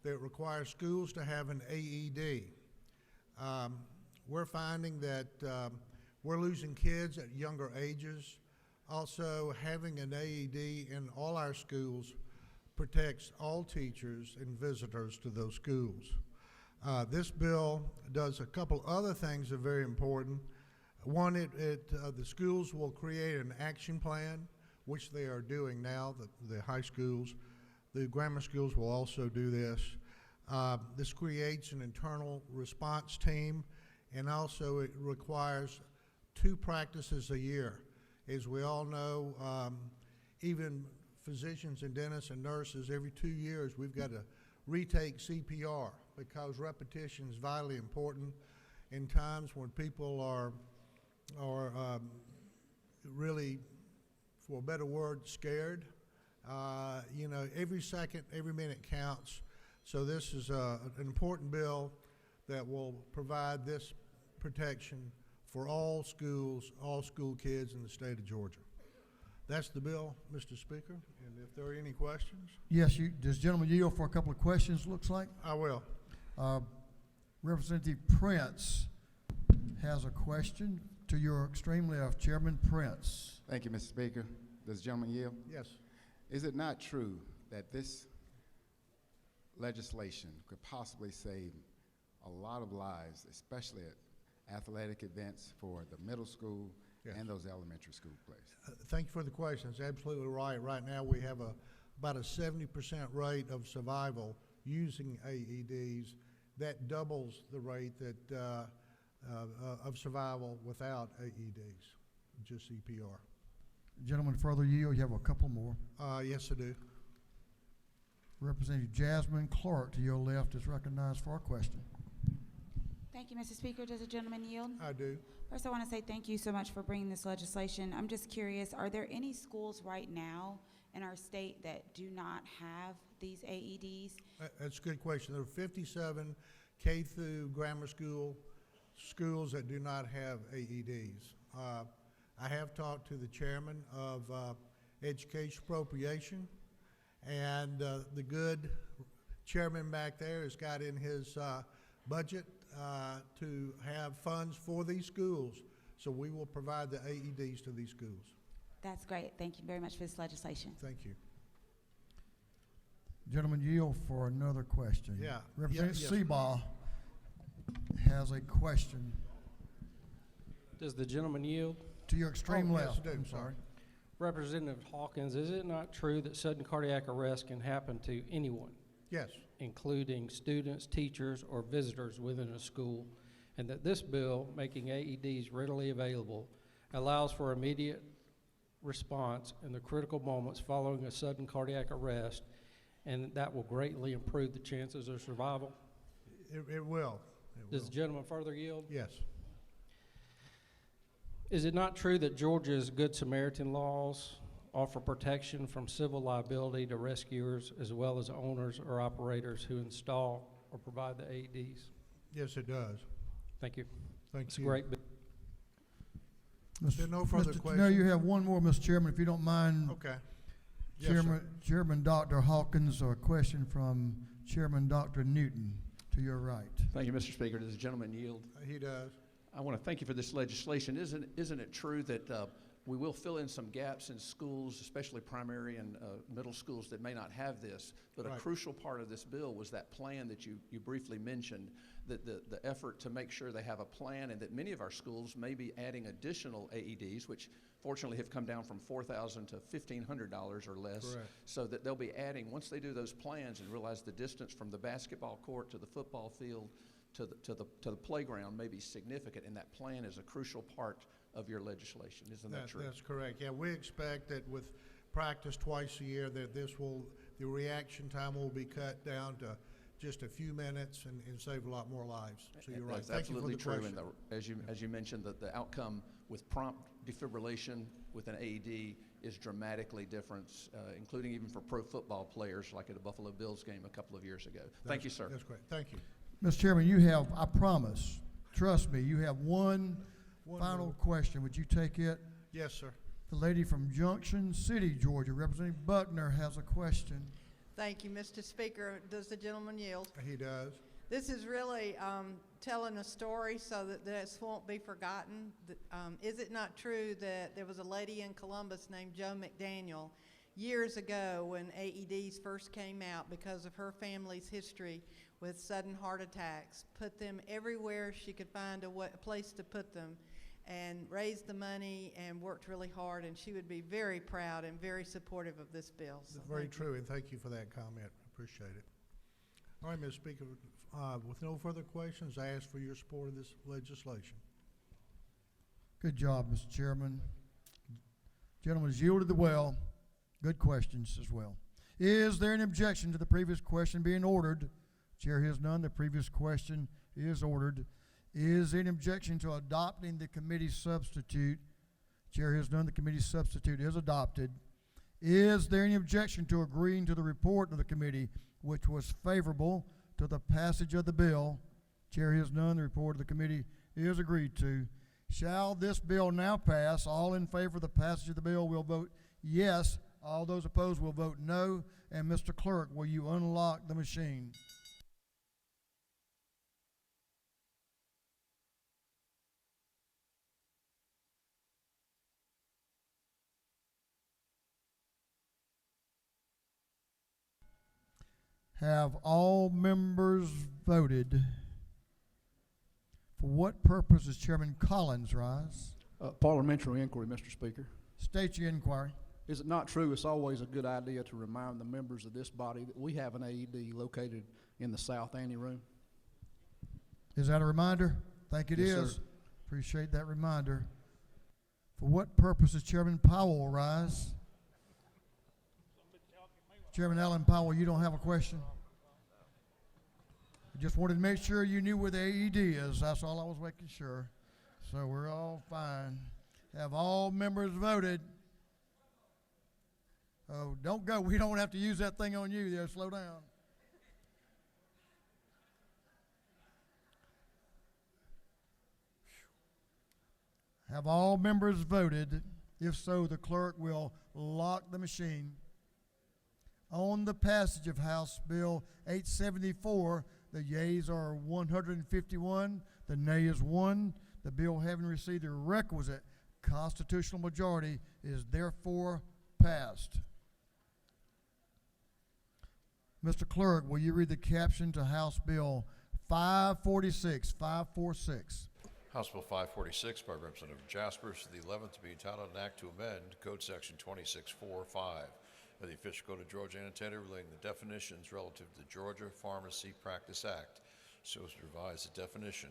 that requires schools to have an AED. We're finding that we're losing kids at younger ages. Also, having an AED in all our schools protects all teachers and visitors to those schools. This bill does a couple other things that are very important. One, the schools will create an action plan, which they are doing now, the high schools. The grammar schools will also do this. This creates an internal response team, and also it requires 2 practices a year. As we all know, even physicians and dentists and nurses, every 2 years we've got to retake CPR because repetition is vitally important in times when people are really, for a better word, scared. You know, every second, every minute counts. So this is an important bill that will provide this protection for all schools, all school kids in the state of Georgia. That's the bill, Mr. Speaker, and if there are any questions. Yes, does gentleman yield for a couple of questions, looks like? I will. Representative Prince has a question to your extreme left, Chairman Prince. Thank you, Mr. Speaker. Does the gentleman yield? Yes. Is it not true that this legislation could possibly save a lot of lives, especially at athletic events for the middle school and those elementary school places? Thank you for the question. It's absolutely right. Right now we have about a 70% rate of survival using AEDs. That doubles the rate that of survival without AEDs, just CPR. Gentleman, further yield, you have a couple more. Yes, I do. Representative Jasmine Clark to your left is recognized for a question. Thank you, Mr. Speaker. Does the gentleman yield? I do. First, I want to say thank you so much for bringing this legislation. I'm just curious, are there any schools right now in our state that do not have these AEDs? That's a good question. There are 57 K through grammar schools that do not have AEDs. I have talked to the chairman of Education Appropriation, and the good chairman back there has got in his budget to have funds for these schools. So we will provide the AEDs to these schools. That's great. Thank you very much for this legislation. Thank you. Gentleman, yield for another question. Yeah. Representative Yes. Seabaugh has a question Does the gentleman yield? to your extreme Oh, yes, left. I do. I'm sorry. Representative Hawkins, is it not true that sudden cardiac arrest can happen to anyone, Yes. including students, teachers, or visitors within a school, and that this bill, making AEDs readily available, allows for immediate response in the critical moments following a sudden cardiac arrest, and that will greatly improve the chances of survival? It will. It Does will. the gentleman further yield? Yes. Is it not true that Georgia's Good Samaritan laws offer protection from civil liability to rescuers as well as owners or operators who install or provide the AEDs? Yes, it does. Thank you. Thank It's you. a great bill. There no further No, questions? you have one more, Mr. Chairman, if you don't mind. Okay. Yes, sir. Chairman Dr. Hawkins, a question from Chairman Dr. Newton to your right. Thank you, Mr. Speaker. Does the gentleman yield? He does. I want to thank you for this legislation. Isn't it true that we will fill in some gaps in schools, especially primary and middle schools that may not have this? But Right. a crucial part of this bill was that plan that you briefly mentioned, that the effort to make sure they have a plan, and that many of our schools may be adding additional AEDs, which fortunately have come down from $4,000 to $1,500 or less. Correct. So that they'll be adding, once they do those plans and realize the distance from the basketball court to the football field to the playground may be significant, and that plan is a crucial part of your legislation. Isn't that true? That's correct. Yeah, we expect that with practice twice a year, that the reaction time will be cut down to just a few minutes and save a lot more lives. So you're right. That's Thank you for absolutely the true. question. And as you mentioned, the outcome with prompt defibrillation with an AED is dramatically different, including even for pro football players, like at a Buffalo Bills game a couple of years ago. Thank you, sir. That's great. Thank you. Mr. Chairman, you have, I promise, trust me, you have one One final more. question. Would you take it? Yes, sir. The lady from Junction City, Georgia, Representative Buckner, has a question. Thank you, Mr. Speaker. Does the gentleman yield? He does. This is really telling a story so that this won't be forgotten. Is it not true that there was a lady in Columbus named Joe McDaniel years ago when AEDs first came out, because of her family's history with sudden heart attacks, put them everywhere she could find a place to put them, and raised the money and worked really hard, and she would be very proud and very supportive of this bill. So Very thank you. true, and thank you for that comment. Appreciate it. All right, Mr. Speaker, with no further questions, I ask for your support of this legislation. Good job, Mr. Chairman. Gentleman has yielded the well. Good questions as well. Is there an objection to the previous question being ordered? Chair hears none. The previous question is ordered. Is there an objection to adopting the committee substitute? Chair hears none. The committee substitute is adopted. Is there any objection to agreeing to the report of the committee, which was favorable to the passage of the bill? Chair hears none. The report of the committee is agreed to. Shall this bill now pass? All in favor of the passage of the bill will vote yes. All those opposed will vote no. And Mr. Clerk, will you unlock the machine? Have all members voted? For what purpose does Chairman Collins rise? Parliamentary inquiry, Mr. Speaker. State your inquiry. Is it not true it's always a good idea to remind the members of this body that we have an AED located in the South Anteroom? Is that a reminder? Think it Yes, is. sir. Appreciate that reminder. For what purpose does Chairman Powell rise? Chairman Allen Powell, you don't have a question? Just wanted to make sure you knew where the AED is. That's all I was making sure. So we're all fine. Have all members voted? Oh, don't go. We don't have to use that thing on you there. Slow down. Have all members voted? If so, the clerk will lock the machine. On the passage of House Bill 874, the yeas are 151, the nay is 1. The bill, having received the requisite constitutional majority, is therefore passed. Mr. Clerk, will you read the caption to House Bill 546, 546? House Bill 546 by Representative Jaspers, the 11th to be entitled an act to amend Code Section 2645 of the Official Code of Georgia annotated relating the definitions relative to the Georgia Pharmacy Practice Act so as to revise the definition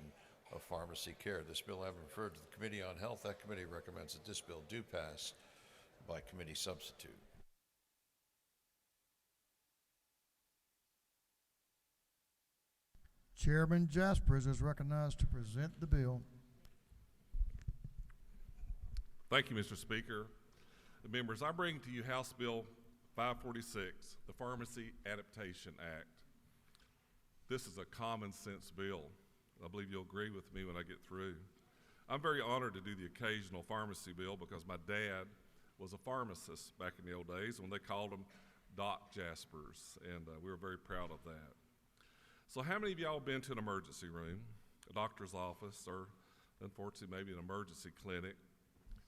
of pharmacy care. This bill having referred to the Committee on Health, that committee recommends that this bill do pass by committee substitute. Chairman Jaspers is recognized to present the bill. Thank you, Mr. Speaker. Members, I bring to you House Bill 546, the Pharmacy Adaptation Act. This is a common sense bill. I believe you'll agree with me when I get through. I'm very honored to do the occasional pharmacy bill because my dad was a pharmacist back in the old days when they called him Doc Jaspers, and we were very proud of that. So how many of y'all been to an emergency room, a doctor's office, or unfortunately maybe an emergency clinic,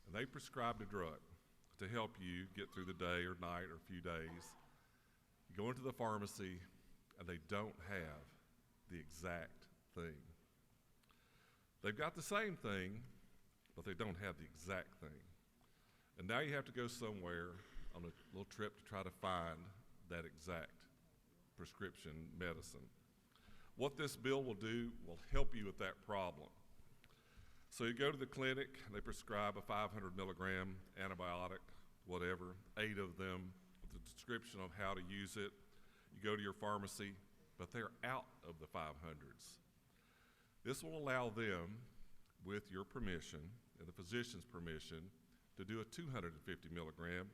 and they prescribed a drug to help you get through the day or night or a few days? You go into the pharmacy and they don't have the exact thing. They've got the same thing, but they don't have the exact thing. And now you have to go somewhere on a little trip to try to find that exact prescription medicine. What this bill will do will help you with that problem. So you go to the clinic, they prescribe a 500 milligram antibiotic, whatever, 8 of them with a description of how to use it. You go to your pharmacy, but they're out of the 500s. This will allow them, with your permission and the physician's permission, to do a 250 milligram,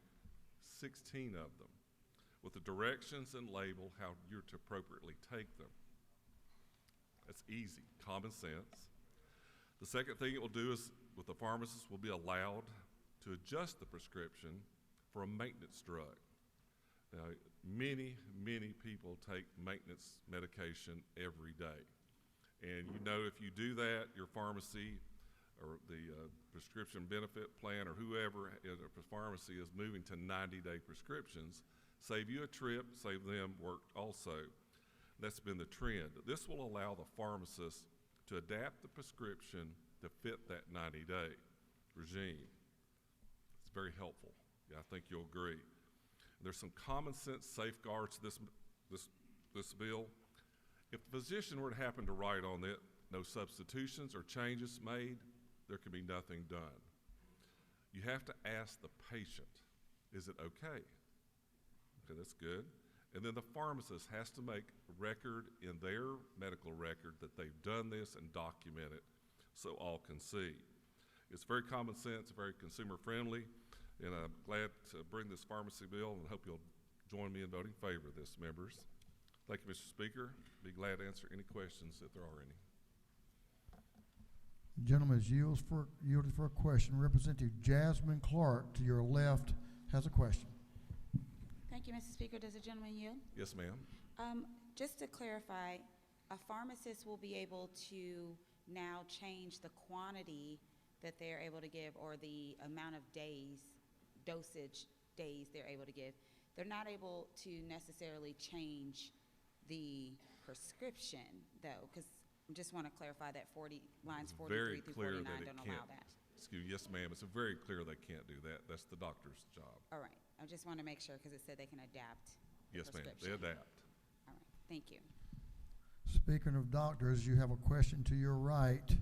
16 of them, with the directions and label how you're to appropriately take them. That's easy, common sense. The second thing it will do is, with the pharmacist, will be allowed to adjust the prescription for a maintenance drug. Now, many people take maintenance medication every day. And you know, if you do that, your pharmacy or the prescription benefit plan or whoever at a pharmacy is moving to 90-day prescriptions, save you a trip, save them work also. That's been the trend. This will allow the pharmacist to adapt the prescription to fit that 90-day regime. It's very helpful. Yeah, I think you'll agree. There's some common sense safeguards to this bill. If the physician were to happen to write on it, no substitutions or changes made, there can be nothing done. You have to ask the patient, is it okay? Okay, that's good. And then the pharmacist has to make a record in their medical record that they've done this and document it so all can see. It's very common sense, very consumer friendly, and I'm glad to bring this pharmacy bill and hope you'll join me in voting in favor of this, members. Thank you, Mr. Speaker. Be glad to answer any questions if there are any. The gentleman is yielded for a question. Representative Jasmine Clark, to your left, has a question. Thank you, Mr. Speaker. Does the gentleman yield? Yes, ma'am. Just to clarify, a pharmacist will be able to now change the quantity that they're able to give or the amount of days, dosage days they're able to give. They're not able to necessarily change the prescription, though, because I just want to clarify that lines 43 through 49 don't allow that. Excuse me, yes, ma'am. It's very clear they can't do that. That's the doctor's job. All right. I just want to make sure because it said they can adapt the Yes, ma'am. prescription. They adapt. All right. Thank you. Speaking of doctors, you have a question to your right.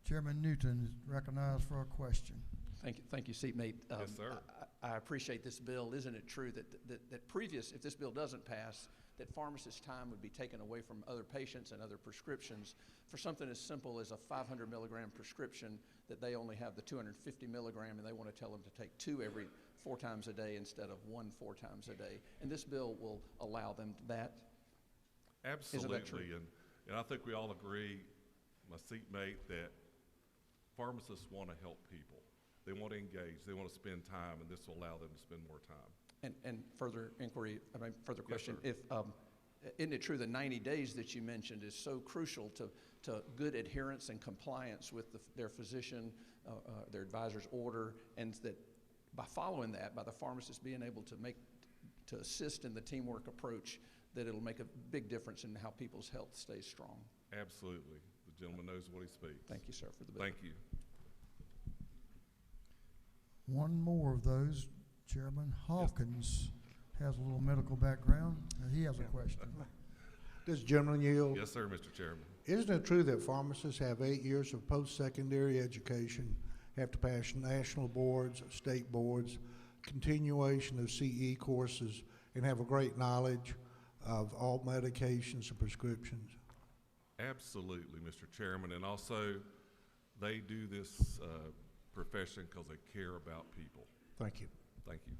Chairman Newton is recognized for a question. Thank you, seatmate. Yes, sir. I appreciate this bill. Isn't it true that previous, if this bill doesn't pass, that pharmacists' time would be taken away from other patients and other prescriptions for something as simple as a 500 milligram prescription that they only have the 250 milligram and they want to tell them to take 2 every 4 times a day instead of 1 4 times a day. And this bill will allow them that. Absolutely. Isn't that true? And I think we all agree, my seatmate, that pharmacists want to help people. They want to engage, they want to spend time, and this will allow them to spend more time. And further inquiry, further question, Yes, isn't it true the 90 days that you mentioned is so crucial to good adherence and compliance with their physician, their advisor's order, and that by following that, by the pharmacist being able to assist in the teamwork approach, that it'll make a big difference in how people's health stays strong? Absolutely. The gentleman knows what he speaks. Thank you, sir, for the bill. Thank you. One more of those. Chairman Hawkins has a little medical background, and he has a question. This gentleman yield. Yes, sir, Mr. Chairman. Isn't it true that pharmacists have 8 years of post-secondary education, have to pass national boards, state boards, continuation of CE courses, and have a great knowledge of all medications and prescriptions? Absolutely, Mr. Chairman. And also, they do this profession because they care about people. Thank you. Thank you.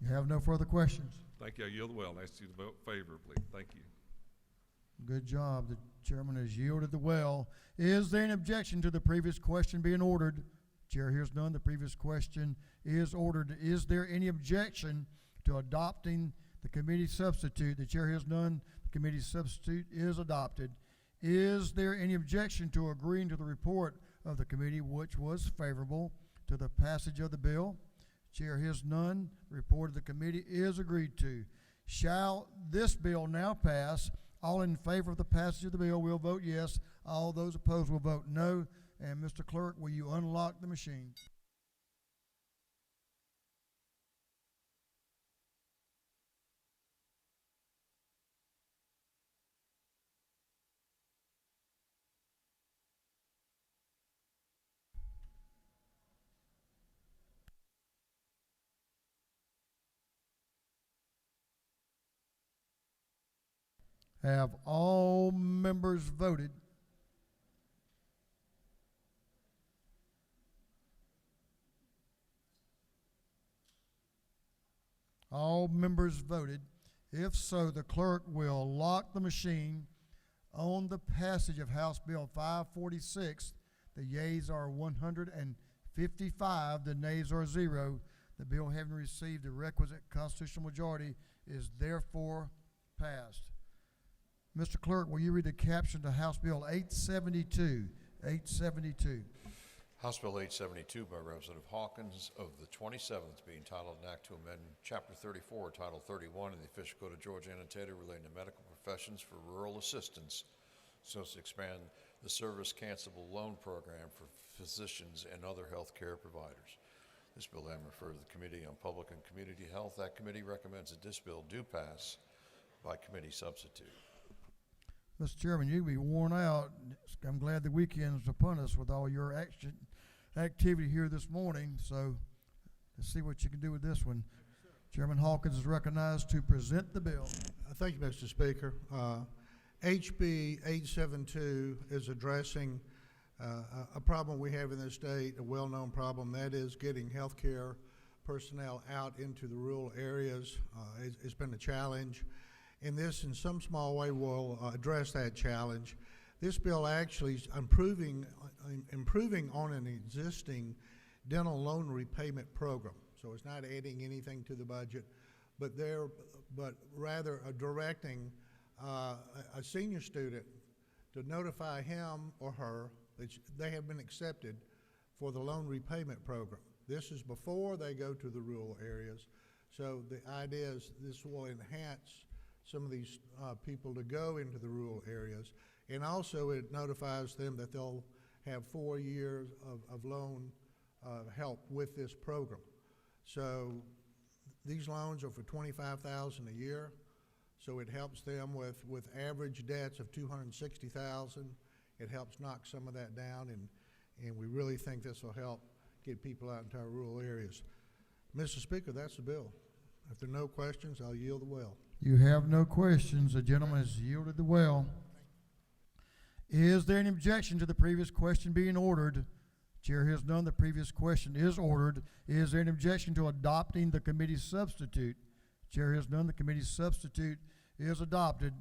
You have no further questions? Thank you. I yield the well and ask you to vote favorably. Thank you. Good job. The chairman has yielded the well. Is there an objection to the previous question being ordered? Chair hears none. The previous question is ordered. Is there any objection to adopting the committee substitute? The chair hears none. The committee substitute is adopted. Is there any objection to agreeing to the report of the committee, which was favorable to the passage of the bill? Chair hears none. The report of the committee is agreed to. Shall this bill now pass? All in favor of the passage of the bill will vote yes. All those opposed will vote no. And Mr. Clerk, will you unlock the machine? Have all members voted? All members voted. If so, the clerk will lock the machine on the passage of House Bill 546. The yeas are 155, the nays are 0. The bill, having received the requisite constitutional majority, is therefore passed. Mr. Clerk, will you read the caption to House Bill 872? 872. House Bill 872 by Representative Hawkins of the 27th, being titled an act to amend Chapter 34, Title 31 of the Official Code of Georgia annotated relating to medical professions for rural assistance, so as to expand the service cancelable loan program for physicians and other health care providers. This bill then referred to the Committee on Public and Community Health. That committee recommends that this bill do pass by committee substitute. Mr. Chairman, you'll be worn out. I'm glad the weekend's upon us with all your activity here this morning. So let's see what you can do with this one. Chairman Hawkins is recognized to present the bill. Thank you, Mr. Speaker. HB 872 is addressing a problem we have in this state, a well-known problem, that is getting healthcare personnel out into the rural areas. It's been a challenge. And this, in some small way, will address that challenge. This bill actually is improving on an existing dental loan repayment program. So it's not adding anything to the budget, but rather directing a senior student to notify him or her that they have been accepted for the loan repayment program. This is before they go to the rural areas. So the idea is this will enhance some of these people to go into the rural areas. And also it notifies them that they'll have 4 years of loan help with this program. So these loans are for $25,000 a year. So it helps them with average debts of $260,000. It helps knock some of that down, and we really think this will help get people out into our rural areas. Mr. Speaker, that's the bill. If there are no questions, I'll yield the well. You have no questions. The gentleman has yielded the well. Is there an objection to the previous question being ordered? Chair hears none. The previous question is ordered. Is there an objection to adopting the committee's substitute? Chair hears none. The committee's substitute is adopted.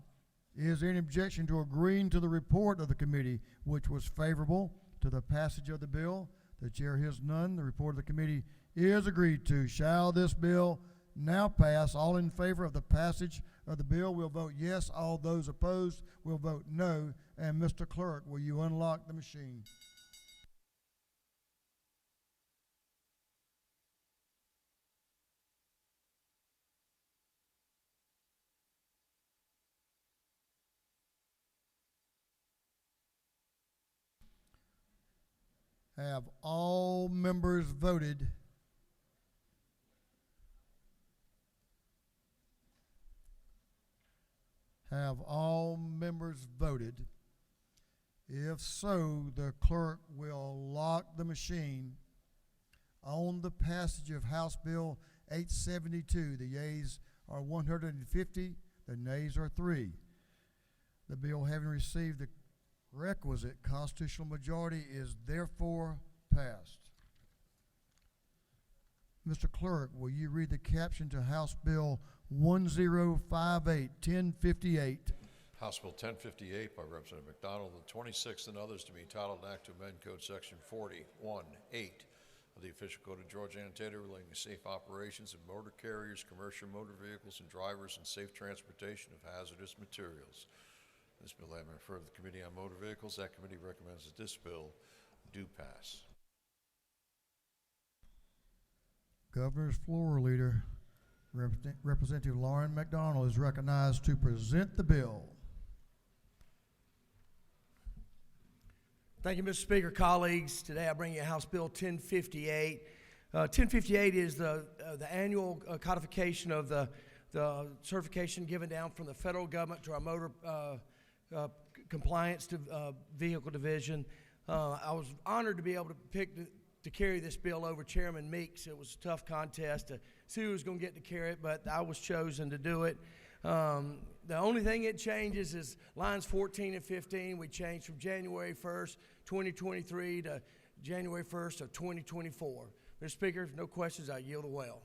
Is there an objection to agreeing to the report of the committee, which was favorable to the passage of the bill? The chair hears none. The report of the committee is agreed to. Shall this bill now pass? All in favor of the passage of the bill will vote yes. All those opposed will vote no. And Mr. Clerk, will you unlock the machine? Have all members voted? Have all members voted? If so, the clerk will lock the machine on the passage of House Bill 872. The yeas are 150, the nays are 3. The bill, having received the requisite constitutional majority, is therefore passed. Mr. Clerk, will you read the caption to House Bill 1058, 1058? House Bill 1058 by Representative McDonald, the 26th, and others to be entitled an act to amend Code Section 41(8) of the Official Code of Georgia Annotated relating to safe operations of motor carriers, commercial motor vehicles, and drivers, and safe transportation of hazardous materials. This bill having been referred to the Committee on Motor Vehicles, that committee recommends that this bill do pass. Governor's Floor Leader, Representative Lauren McDonald, is recognized to present the bill. Thank you, Mr. Speaker. Colleagues, today I bring you House Bill 1058. 1058 is the annual codification of the certification given down from the federal government to our motor compliance vehicle division. I was honored to be able to carry this bill over Chairman Meeks. It was a tough contest to see who was going to get to carry it, but I was chosen to do it. The only thing it changes is lines 14 and 15. We changed from January 1st, 2023 to January 1st of 2024. Mr. Speaker, if no questions, I yield the well.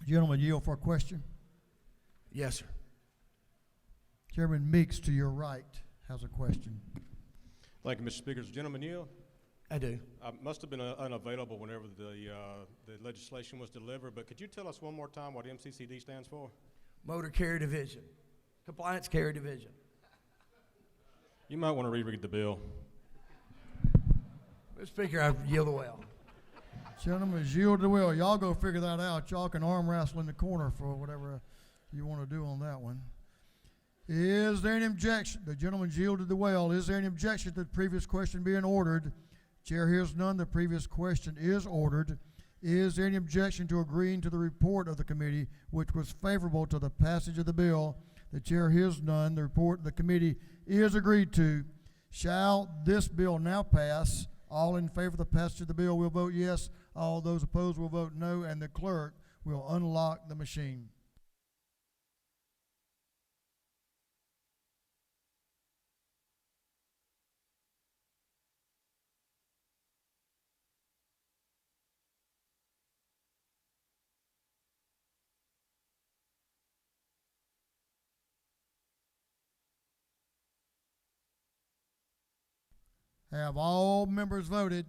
Gentleman, yield for a question. Yes, sir. Chairman Meeks, to your right, has a question. Thank you, Mr. Speaker. Does the gentleman yield? I do. I must have been unavailable whenever the legislation was delivered, but could you tell us one more time what MCCD stands for? Motor Carrier Division, Compliance Carrier Division. You might want to reread the bill. Mr. Speaker, I yield the well. Gentlemen, yield the will. Y'all go figure that out. Y'all can arm wrestle in the corner for whatever you want to do on that one. Is there an objection? The gentleman's yielded the well. Is there an objection to the previous question being ordered? Chair hears none. The previous question is ordered. Is there any objection to agreeing to the report of the committee, which was favorable to the passage of the bill? The chair hears none. The report of the committee is agreed to. Shall this bill now pass? All in favor of the passage of the bill will vote yes. All those opposed will vote no, and the clerk will unlock the machine. Have all members voted?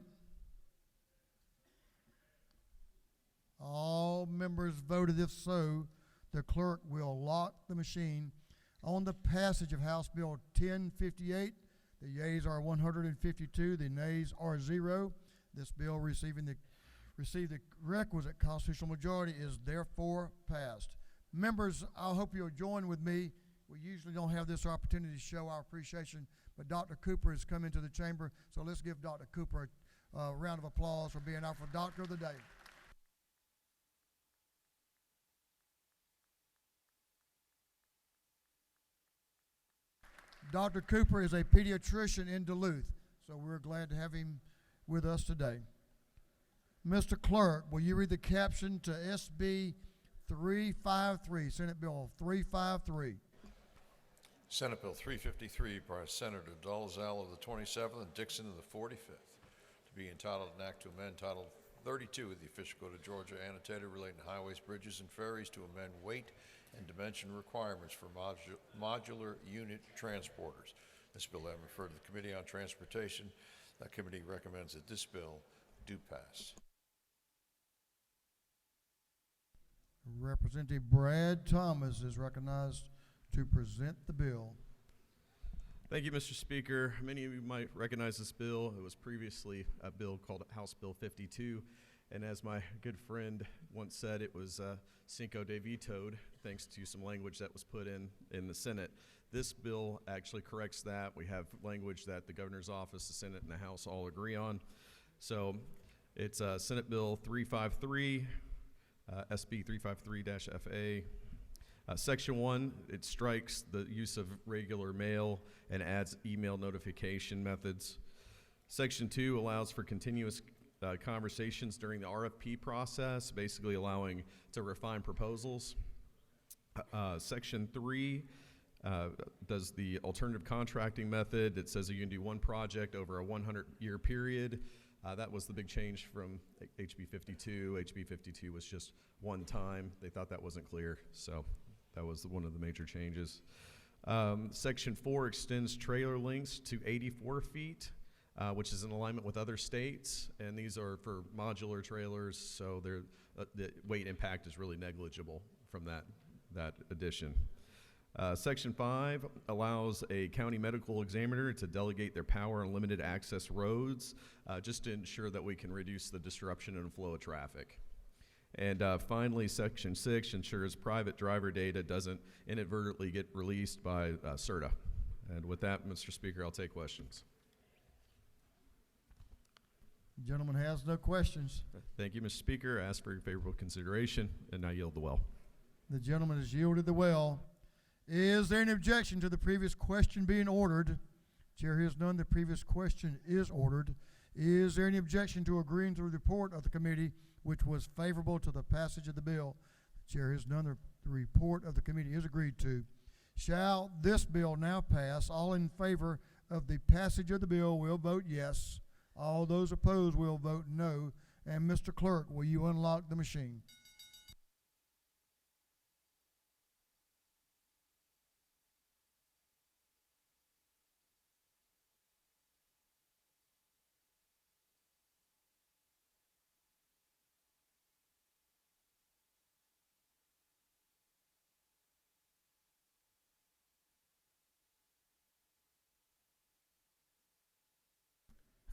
All members voted. If so, the clerk will lock the machine on the passage of House Bill 1058. The yeas are 152, the nays are 0. This bill received the requisite constitutional majority is therefore passed. Members, I hope you'll join with me. We usually don't have this opportunity to show our appreciation, but Dr. Cooper has come into the chamber, so let's give Dr. Cooper round of applause for being our Doctor of the Day. Dr. Cooper is a pediatrician in Duluth, so we're glad to have him with us today. Mr. Clerk, will you read the caption to SB 353, Senate Bill 353? Senate Bill 353 by Senator Dolezal of the 27th and Dixon of the 45th, to be entitled an act to amend Title 32 of the Official Code of Georgia annotated relating to highways, bridges, and ferries to amend weight and dimension requirements for modular unit transporters. This bill having referred to the Committee on Transportation. That committee recommends that this bill do pass. Representative Brad Thomas is recognized to present the bill. Thank you, Mr. Speaker. Many of you might recognize this bill. It was previously a bill called House Bill 52, and as my good friend once said, it was Cinco de Vitoed, thanks to some language that was put in the Senate. This bill actually corrects that. We have language that the governor's office, the Senate, and the House all agree on. So it's Senate Bill 353, SB 353-FA. Section 1, it strikes the use of regular mail and adds email notification methods. Section 2 allows for continuous conversations during the RFP process, basically allowing to refine proposals. Section 3 does the alternative contracting method. It says that you can do one project over a 100-year period. That was the big change from HB 52. HB 52 was just one time. They thought that wasn't clear, so that was one of the major changes. Section 4 extends trailer lengths to 84 feet, which is in alignment with other states, and these are for modular trailers, so the weight impact is really negligible from that addition. Section 5 allows a county medical examiner to delegate their power on limited access roads, just to ensure that we can reduce the disruption and flow of traffic. And finally, Section 6 ensures private driver data doesn't inadvertently get released by CERTA. And with that, Mr. Speaker, I'll take questions. The gentleman has no questions. Thank you, Mr. Speaker. I ask for your favorable consideration, and I yield the well. The gentleman has yielded the well. Is there any objection to the previous question being ordered? Chair hears none. The previous question is ordered. Is there any objection to agreeing to the report of the committee, which was favorable to the passage of the bill? Chair hears none. The report of the committee is agreed to. Shall this bill now pass? All in favor of the passage of the bill will vote yes. All those opposed will vote no. And Mr. Clerk, will you unlock the machine?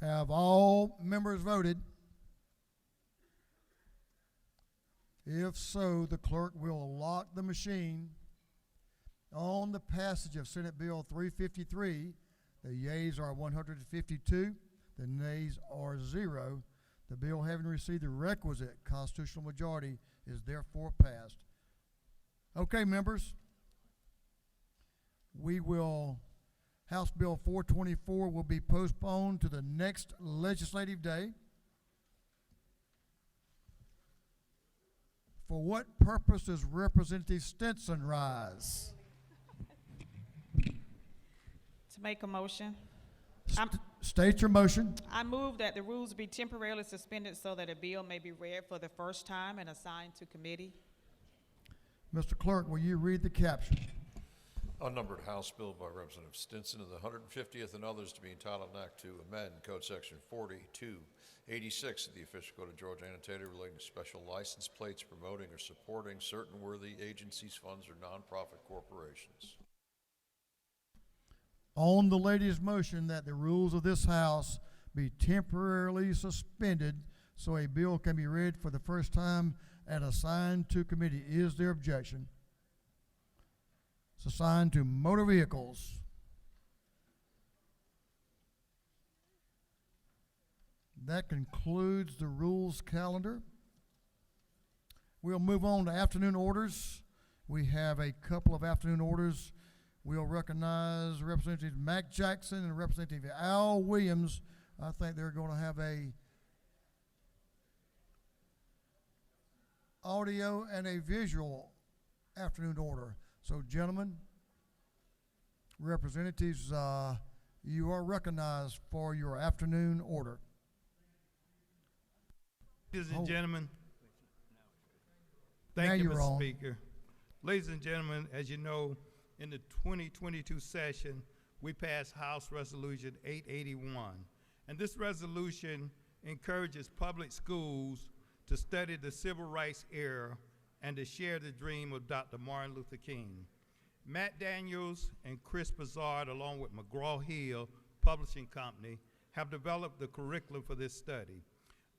Have all members voted? If so, the clerk will lock the machine. On the passage of Senate Bill 353, the yeas are 152, the nays are 0. The bill, having received the requisite constitutional majority, is therefore passed. Okay, members, House Bill 424 will be postponed to the next legislative day. For what purpose does Representative Stinson rise? To make a motion. State your motion. I move that the rules be temporarily suspended so that a bill may be read for the first time and assigned to committee. Mr. Clerk, will you read the caption? Unnumbered House Bill by Representative Stinson of the 150th and others, to be entitled an act to amend Code Section 4286 of the Official Code of Georgia annotated relating to special license plates promoting or supporting certain worthy agencies, funds, or nonprofit corporations. On the lady's motion that the rules of this House be temporarily suspended so a bill can be read for the first time and assigned to committee, is there objection? It's assigned to motor vehicles. That concludes the rules calendar. We'll move on to afternoon orders. We have a couple of afternoon orders. We'll recognize Representative Mac Jackson and Representative Al Williams. I think they're going to have a audio and a visual afternoon order. So, gentlemen, representatives, you are recognized for your afternoon order. Ladies and gentlemen, Now thank you, you're Mr. on. Speaker. Ladies and gentlemen, as you know, in the 2022 session, we passed House Resolution 881. And this resolution encourages public schools to study the civil rights era and to share the dream of Dr. Martin Luther King. Matt Daniels and Chris Bazard, along with McGraw-Hill Publishing Company, have developed the curriculum for this study.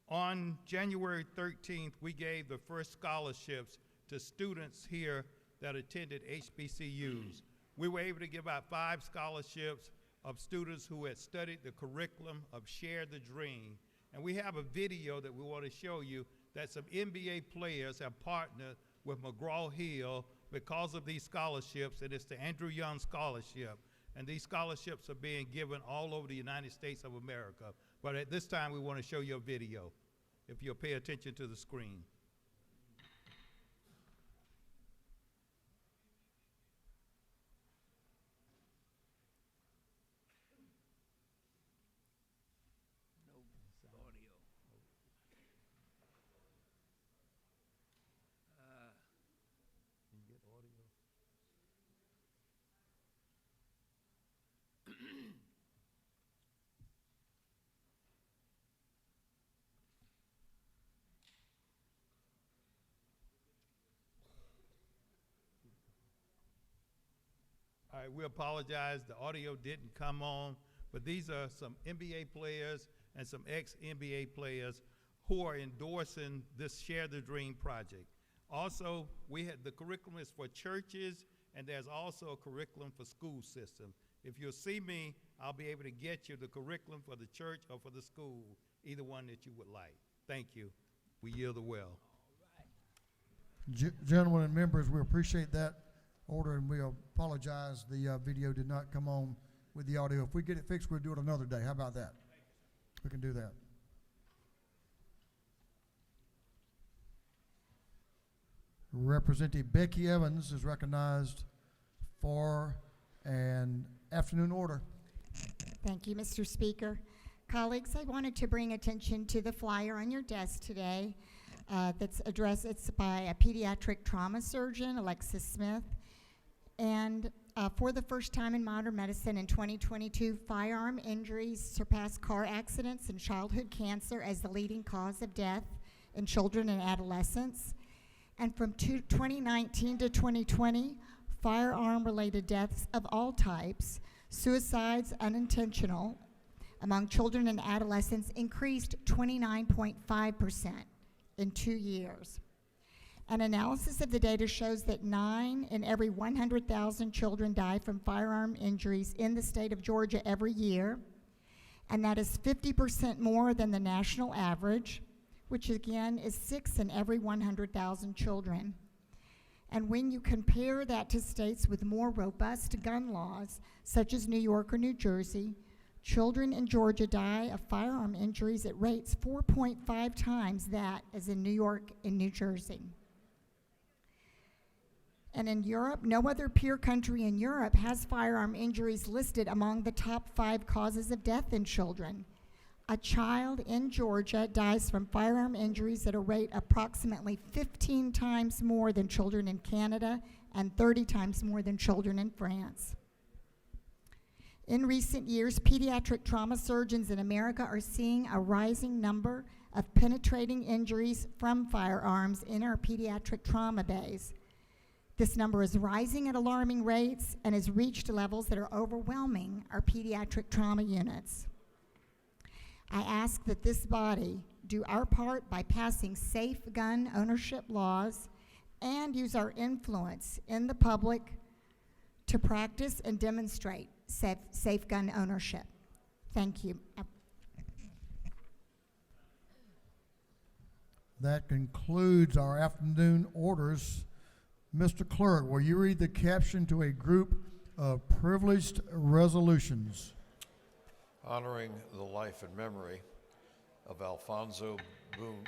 On January 13th, we gave the first scholarships to students here that attended HBCUs. We were able to give out 5 scholarships of students who had studied the curriculum of Share the Dream. And we have a video that we want to show you that some NBA players have partnered with McGraw-Hill because of these scholarships, and it's the Andrew Young Scholarship. And these scholarships are being given all over the United States of America. But at this time, we want to show you a video, if you'll pay attention to the screen. All right, we apologize, the audio didn't come on, but these are some NBA players and some ex-NBA players who are endorsing this Share the Dream project. Also, the curriculum is for churches, and there's also a curriculum for school system. If you'll see me, I'll be able to get you the curriculum for the church or for the school, either one that you would like. Thank you. We yield the well. Gentlemen and members, we appreciate that order, and we apologize the video did not come on with the audio. If we get it fixed, we'll do it another day. How about that? We can do that. Representative Becky Evans is recognized for an afternoon order. Thank you, Mr. Speaker. Colleagues, I wanted to bring attention to the flyer on your desk today that's addressed. It's by a pediatric trauma surgeon, Alexis Smith. And for the first time in modern medicine in 2022, firearm injuries surpassed car accidents and childhood cancer as the leading cause of death in children and adolescents. And from 2019 to 2020, firearm-related deaths of all types, suicides unintentional, among children and adolescents increased 29.5% in 2 years. An analysis of the data shows that 9 in every 100,000 children die from firearm injuries in the state of Georgia every year, and that is 50% more than the national average, which again is 6 in every 100,000 children. And when you compare that to states with more robust gun laws, such as New York or New Jersey, children in Georgia die of firearm injuries at rates 4.5 times that as in New York and New Jersey. And in Europe, no other peer country in Europe has firearm injuries listed among the top 5 causes of death in children. A child in Georgia dies from firearm injuries at a rate approximately 15 times more than children in Canada and 30 times more than children in France. In recent years, pediatric trauma surgeons in America are seeing a rising number of penetrating injuries from firearms in our pediatric trauma bays. This number is rising at alarming rates and has reached levels that are overwhelming our pediatric trauma units. I ask that this body do our part by passing safe gun ownership laws and use our influence in the public to practice and demonstrate safe gun ownership. Thank you. That concludes our afternoon orders. Mr. Clerk, will you read the caption to a group of privileged resolutions? Honoring the life and memory of Alfonso Boone.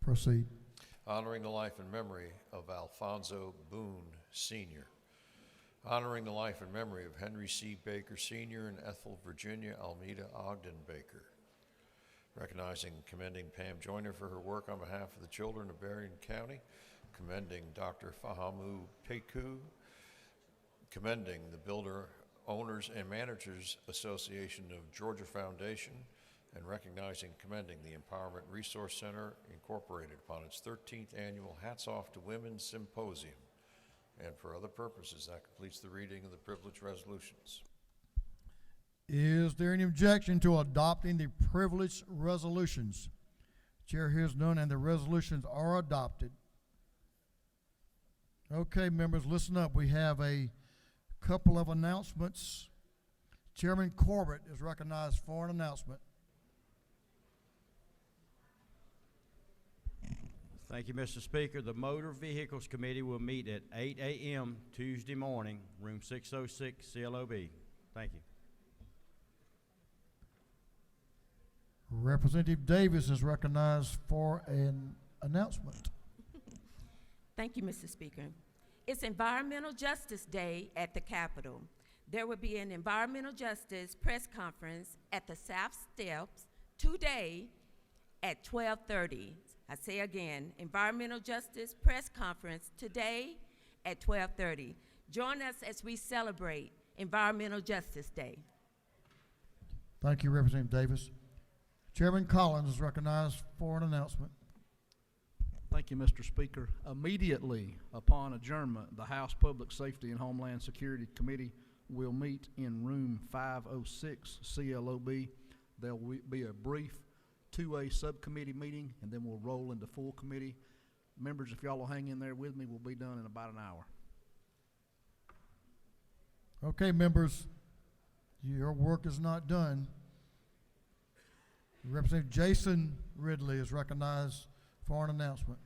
Proceed. Honoring the life and memory of Alfonso Boone, Sr. Honoring the life and memory of Henry C. Baker, Sr. and Ethel Virginia Almeida Ogden Baker. Recognizing and commending Pam Joyner for her work on behalf of the children of Berrien County. Commending Dr. Fahamu Peku. Commending the Builder Owners and Managers Association of Georgia Foundation. And recognizing and commending the Empowerment Resource Center Incorporated upon its 13th annual Hats Off to Women Symposium. And for other purposes, that completes the reading of the privileged resolutions. Is there any objection to adopting the privileged resolutions? Chair hears none, and the resolutions are adopted. Okay, members, listen up. We have a couple of announcements. Chairman Corbett is recognized for an announcement. Thank you, Mr. Speaker. The Motor Vehicles Committee will meet at 8 a.m. Tuesday morning, room 606, CLOB. Thank you. Representative Davis is recognized for an announcement. Thank you, Mr. Speaker. It's Environmental Justice Day at the Capitol. There will be an environmental justice press conference at the South Steps today at 12:30. I say again, Environmental Justice Press Conference today at 12:30. Join us as we celebrate Environmental Justice Day. Thank you, Representative Davis. Chairman Collins is recognized for an announcement. Thank you, Mr. Speaker. Immediately upon adjournment, the House Public Safety and Homeland Security Committee will meet in room 506 CLOB. There will be a brief 2A subcommittee meeting, and then we'll roll into full committee. Members, if y'all will hang in there with me, we'll be done in about an hour. Okay, members, your work is not done. Representative Jason Ridley is recognized for an announcement.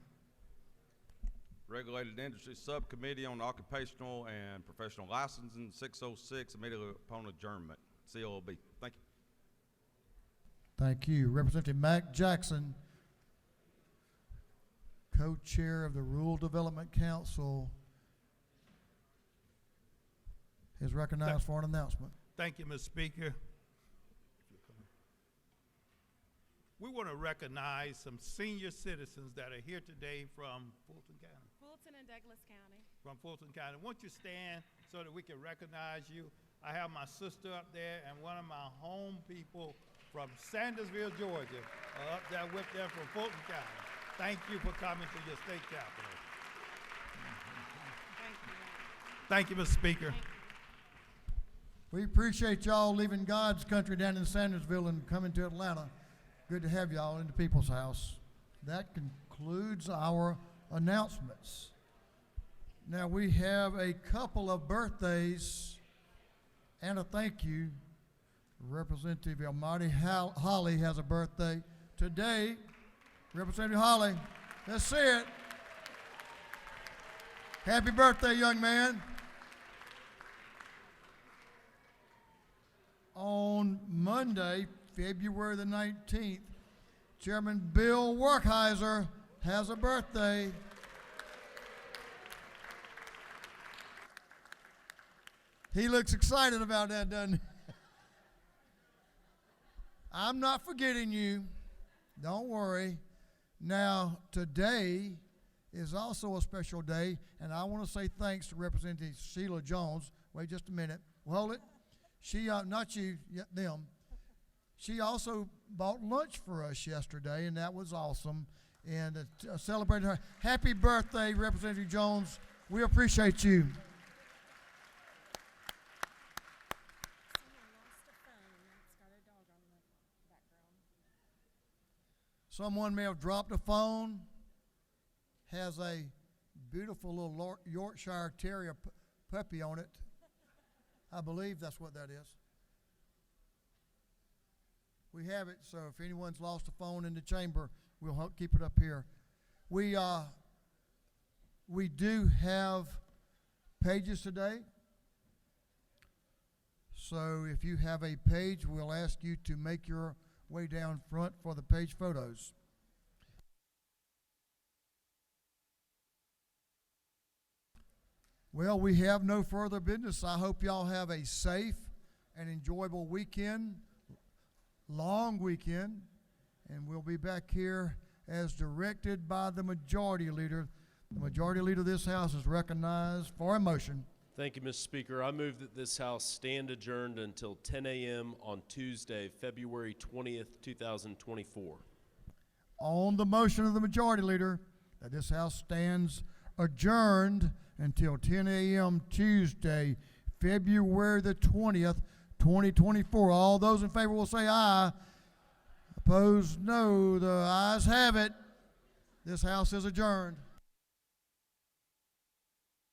Regulated Industry Subcommittee on Occupational and Professional Licensing, 606, immediately upon adjournment, CLOB. Thank you. Thank you. Representative Mac Jackson, co-chair of the Rural Development Council, is recognized for an announcement. Thank you, Mr. Speaker. We want to recognize some senior citizens that are here today from Fulton County. Fulton and Douglas County. From Fulton County. Won't you stand so that we can recognize you? I have my sister up there and one of my home people from Sandersville, Georgia, up there with them from Fulton County. Thank you for coming to your state capital. Thank you, Mr. Speaker. We appreciate y'all leaving God's country down in Sandersville and coming to Atlanta. Good to have y'all in the People's House. That concludes our announcements. Now we have a couple of birthdays and a thank you. Representative Almighty Holly has a birthday today. Representative Holly, let's see it. Happy birthday, young man. On Monday, February the 19th, Chairman Bill Werkheiser has a birthday. He looks excited about that, doesn't he? I'm not forgetting you. Don't worry. Now, today is also a special day, and I want to say thanks to Representative Sheila Jones. Wait just a minute. Hold it. She, not you, them. She also bought lunch for us yesterday, and that was awesome. And celebrated her. Happy birthday, Representative Jones. We appreciate you. Someone may have dropped a phone, has a beautiful little Yorkshire Terrier puppy on it. I believe that's what that is. We have it, so if anyone's lost a phone in the chamber, we'll keep it up here. We do have pages today. So if you have a page, we'll ask you to make your way down front for the page photos. Well, we have no further business. I hope y'all have a safe and enjoyable weekend, long weekend, and we'll be back here as directed by the majority leader. The majority leader of this House is recognized for a motion. Thank you, Mr. Speaker. I move that this House stand adjourned until 10 a.m. on Tuesday, February 20th, 2024. On the motion of the majority leader that this House stands adjourned until 10 a.m. Tuesday, February the 20th, 2024. All those in favor will say aye. Opposed, no. The ayes have it. This House is adjourned.